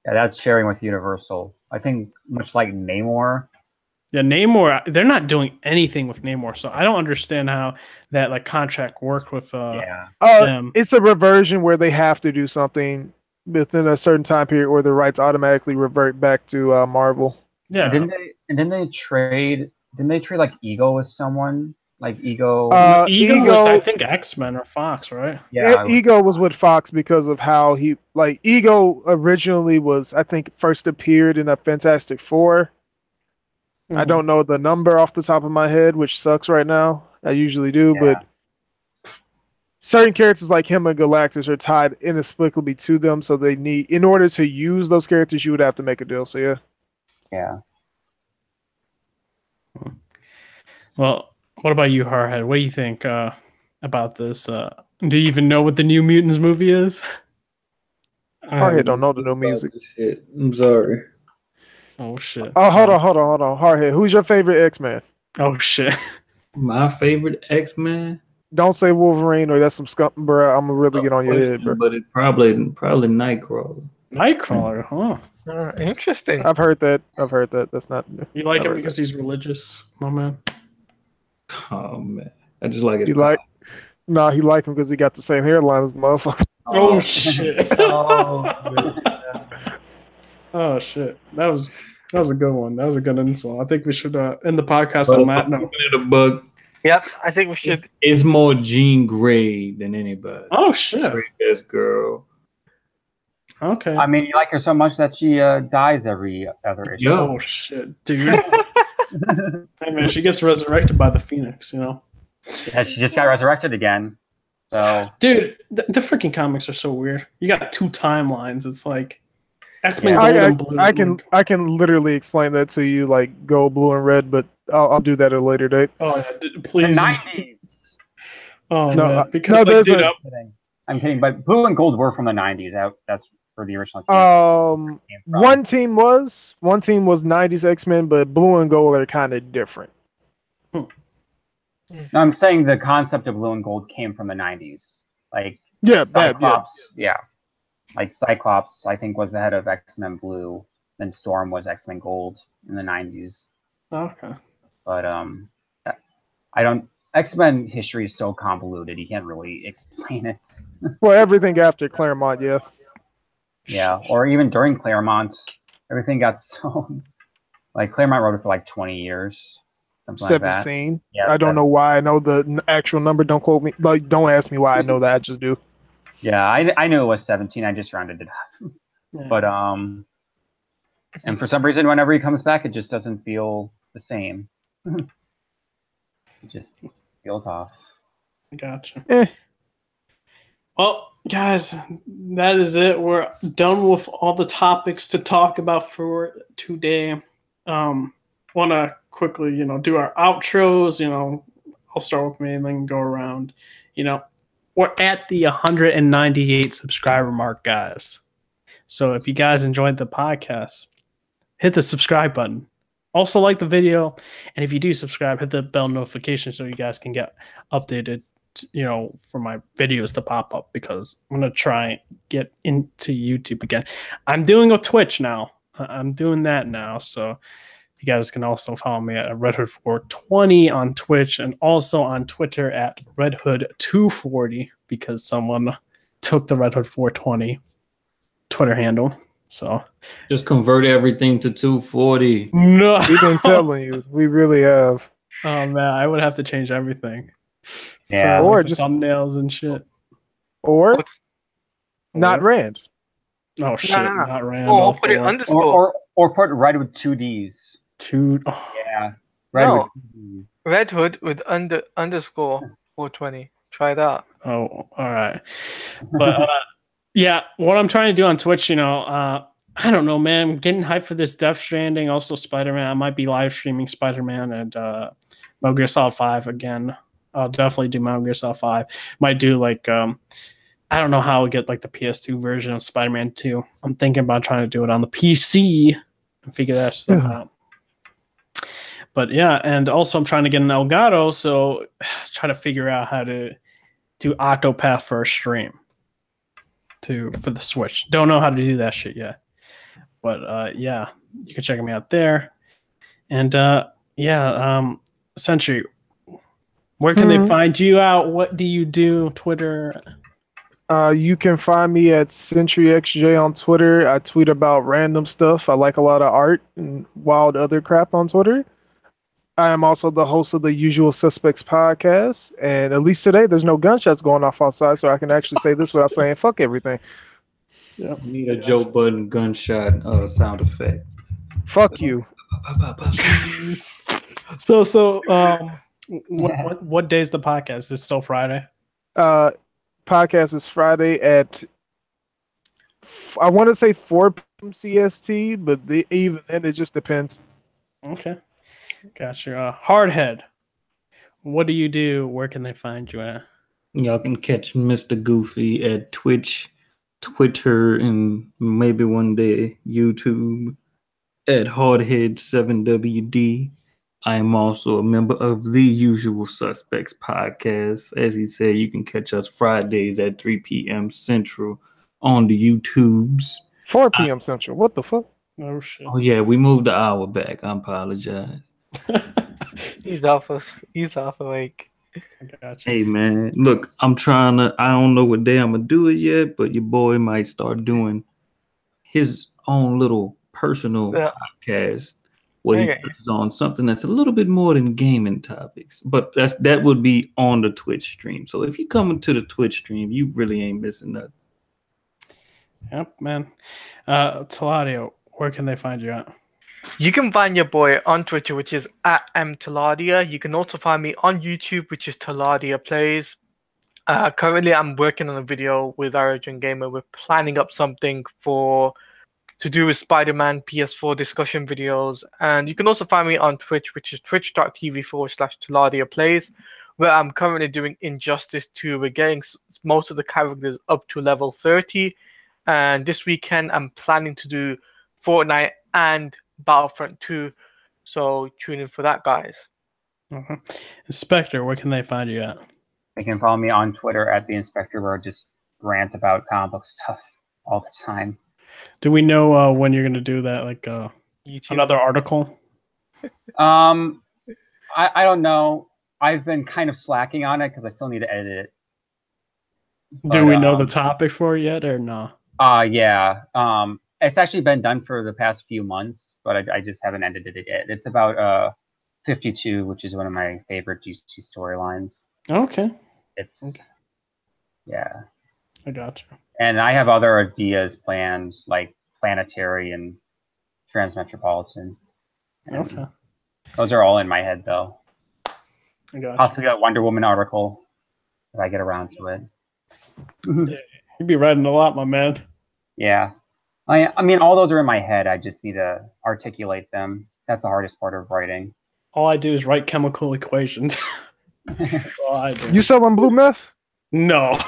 Yeah, that's sharing with Universal. I think much like Namor. Yeah, Namor. They're not doing anything with Namor, so I don't understand how that like contract worked with them. It's a reversion where they have to do something within a certain time period, or the rights automatically revert back to Marvel. Yeah. Didn't they trade like Ego with someone? Like Ego. Ego was, I think, X-Men or Fox, right? Yeah, Ego was with Fox because of how Ego originally was, I think, first appeared in a Fantastic Four. I don't know the number off the top of my head, which sucks right now. I usually do, but certain characters like him and Galactus are tied inexplicably to them, so they need, in order to use those characters, you would have to make a deal. So yeah. Yeah. Well, what about you, Harhead? What do you think about this? Do you even know what the New Mutants movie is? Harhead don't know the new music. Shit. I'm sorry. Oh shit. Oh, hold on. Harhead, who's your favorite X-Man? Oh shit. My favorite X-Man? Don't say Wolverine or that's some scum, bro. I'm gonna really get on your head, bro. But it probably Nightcrawler. Nightcrawler, huh? Interesting. I've heard that. That's not. You like him because he's religious, my man? Oh man, I just like it. He like him because he got the same hairline as motherfucker. Oh shit. Oh shit. That was That was a good one. That was a good insult. I think we should end the podcast But on that note. the bug Yep, I think we should. is more Jean Grey than anybody. Oh shit. Greatest girl. Okay. I mean, you like her so much that she dies every other issue. Yeah. Oh shit, dude. Hey man, she gets resurrected by the Phoenix, you know. Yeah, she just got resurrected again. So, Dude, the freaking comics are so weird. You got 2 timelines. It's like X-Men Yeah. Gold and Blue. I can literally explain that to you, like gold, blue, and red, but I'll do that at a later date. Oh, yeah, the please. 90s. Oh, No, man. Because, no, like, there's dude, a- I'm kidding, but blue and gold were from the 90s. That's for the original. came from. One team was 90s X-Men, but blue and gold are kind of different. No, I'm saying the concept of blue and gold came from the 90s. Like Yeah, that, yeah. Cyclops, yeah. Like Cyclops, I think, was the head of X-Men Blue. Then Storm was X-Men Gold in the 90s. Okay. But I don't. X-Men history is so convoluted, you can't really explain it. Well, everything after Claremont, yeah. Yeah, or even during Claremont, everything got so. Like Claremont wrote it for like 20 years, something like that. 17. Yeah, I don't know why I know the actual number. Don't quote me. Like, don't ask me why I know that. I just do. Yeah, I knew it was 17. I just rounded it up. Yeah. But and for some reason, whenever he comes back, it just doesn't feel the same. It just feels off. Gotcha. Eh. Well, guys, that is it. We're done with all the topics to talk about for today. Want to quickly, do our outros. I'll start with me and then go around. We're at the 198 subscriber mark, guys. So if you guys enjoyed the podcast, hit the subscribe button. Also like the video, and if you do subscribe, hit the bell notification so you guys can get updated, for my videos to pop up, because I'm going to try and get into YouTube again. I'm doing a Twitch now. I'm doing that now, so you guys can also follow me at RedHood420 on Twitch, and also on Twitter at RedHood240, because someone took the RedHood420 Twitter handle. So just convert everything to 240. No, We've been telling you. We really have. Oh man, I would have to change everything. Yeah, or the just thumbnails and shit. Or not Rand. Oh shit, Nah. not Rand. Or put it underscore. or put red with 2 D's. Yeah, red No. with 2 D's. Red Hood with underscore 420. Try that. Oh, all right. But yeah, what I'm trying to do on Twitch, I don't know, man. I'm getting hyped for this Death Stranding, also Spider-Man. I might be live streaming Spider-Man and Metal Gear Solid 5 again. I'll definitely do Metal Gear Solid 5. Might do like I don't know how I'll get like the PS2 version of Spider-Man 2. I'm thinking about trying to do it on the PC and figure that stuff out. But yeah, and also I'm trying to get an Elgato, so try to figure out how to do Octopath for a stream for the Switch. Don't know how to do that shit yet. But yeah, you can check me out there. And Century, where can they find you out? What do you do? Twitter? You can find me at CenturyXJ on Twitter. I tweet about random stuff. I like a lot of art and wild other crap on Twitter. I am also the host of the Usual Suspects podcast, and at least today there's no gunshots going off outside, so I can actually say this without saying fuck everything. Yeah, need a Joe Budden gunshot sound effect. Fuck you. So what day is the podcast? Is it still Friday? Podcast is Friday at I want to say 4 p.m. CST, but even then it just depends. Okay. Gotcha. Hardhead, what do you do? Where can they find you at? Y'all can catch Mr. Goofy at Twitch, Twitter, and maybe one day YouTube at Hardhead7WD. I am also a member of the Usual Suspects podcast. As he said, you can catch us Fridays at 3 p.m. Central on the YouTubes. 4 p.m. Central. What the fuck? Oh shit. Oh yeah, we moved the hour back. I apologize. He's off awake. Gotcha. Hey man, look, I don't know what day I'm gonna do it yet, but your boy might start doing his own little personal Yeah. podcast where he Okay. touches on something that's a little bit more than gaming topics. But that would be on the Twitch stream. So if you come into the Twitch stream, you really ain't missing nothing. Yep, man. Taladio, where can they find you at? You can find your boy on Twitter, which is at mtaladia. You can also find me on YouTube, which is Taladia Plays. Currently, I'm working on a video with Origin Gamer. We're planning up something to do with Spider-Man PS4 discussion videos. And you can also find me on Twitch, which is twitch.tv/Taladia Plays, where I'm currently doing Injustice 2. We're getting most of the characters up to level 30. And this weekend, I'm planning to do Fortnite and Battlefront 2. So tune in for that, guys. Inspector, where can they find you at? They can follow me on Twitter at the Inspector, where I just rant about comic book stuff all the time. Do we know when you're going to do that? Like YouTube. another article? I don't know. I've been kind of slacking on it because I still need to edit it. Do we know the topic for it yet or no? Yeah. It's actually been done for the past few months, but I just haven't edited it yet. It's about 52, which is one of my favorite DC storylines. Okay. Yeah. I got you. And I have other ideas planned, like Planetary and Transmetropolitan. And Okay. those are all in my head, though. I got you. Also got Wonder Woman article if I get around to it. You'd be writing a lot, my man. Yeah. I mean, all those are in my head. I just need to articulate them. That's the hardest part of writing. All I do is write chemical equations. That's all I do. You selling blue meth? No.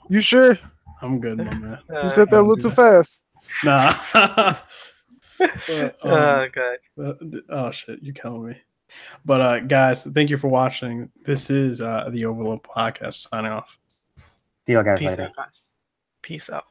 You sure? I'm good, my man. You said that a little too fast. Nah. God. Oh shit, you killing me. But guys, thank you for watching. This is the Overload Podcast signing off. See you guys Peace later. out, guys. Peace out.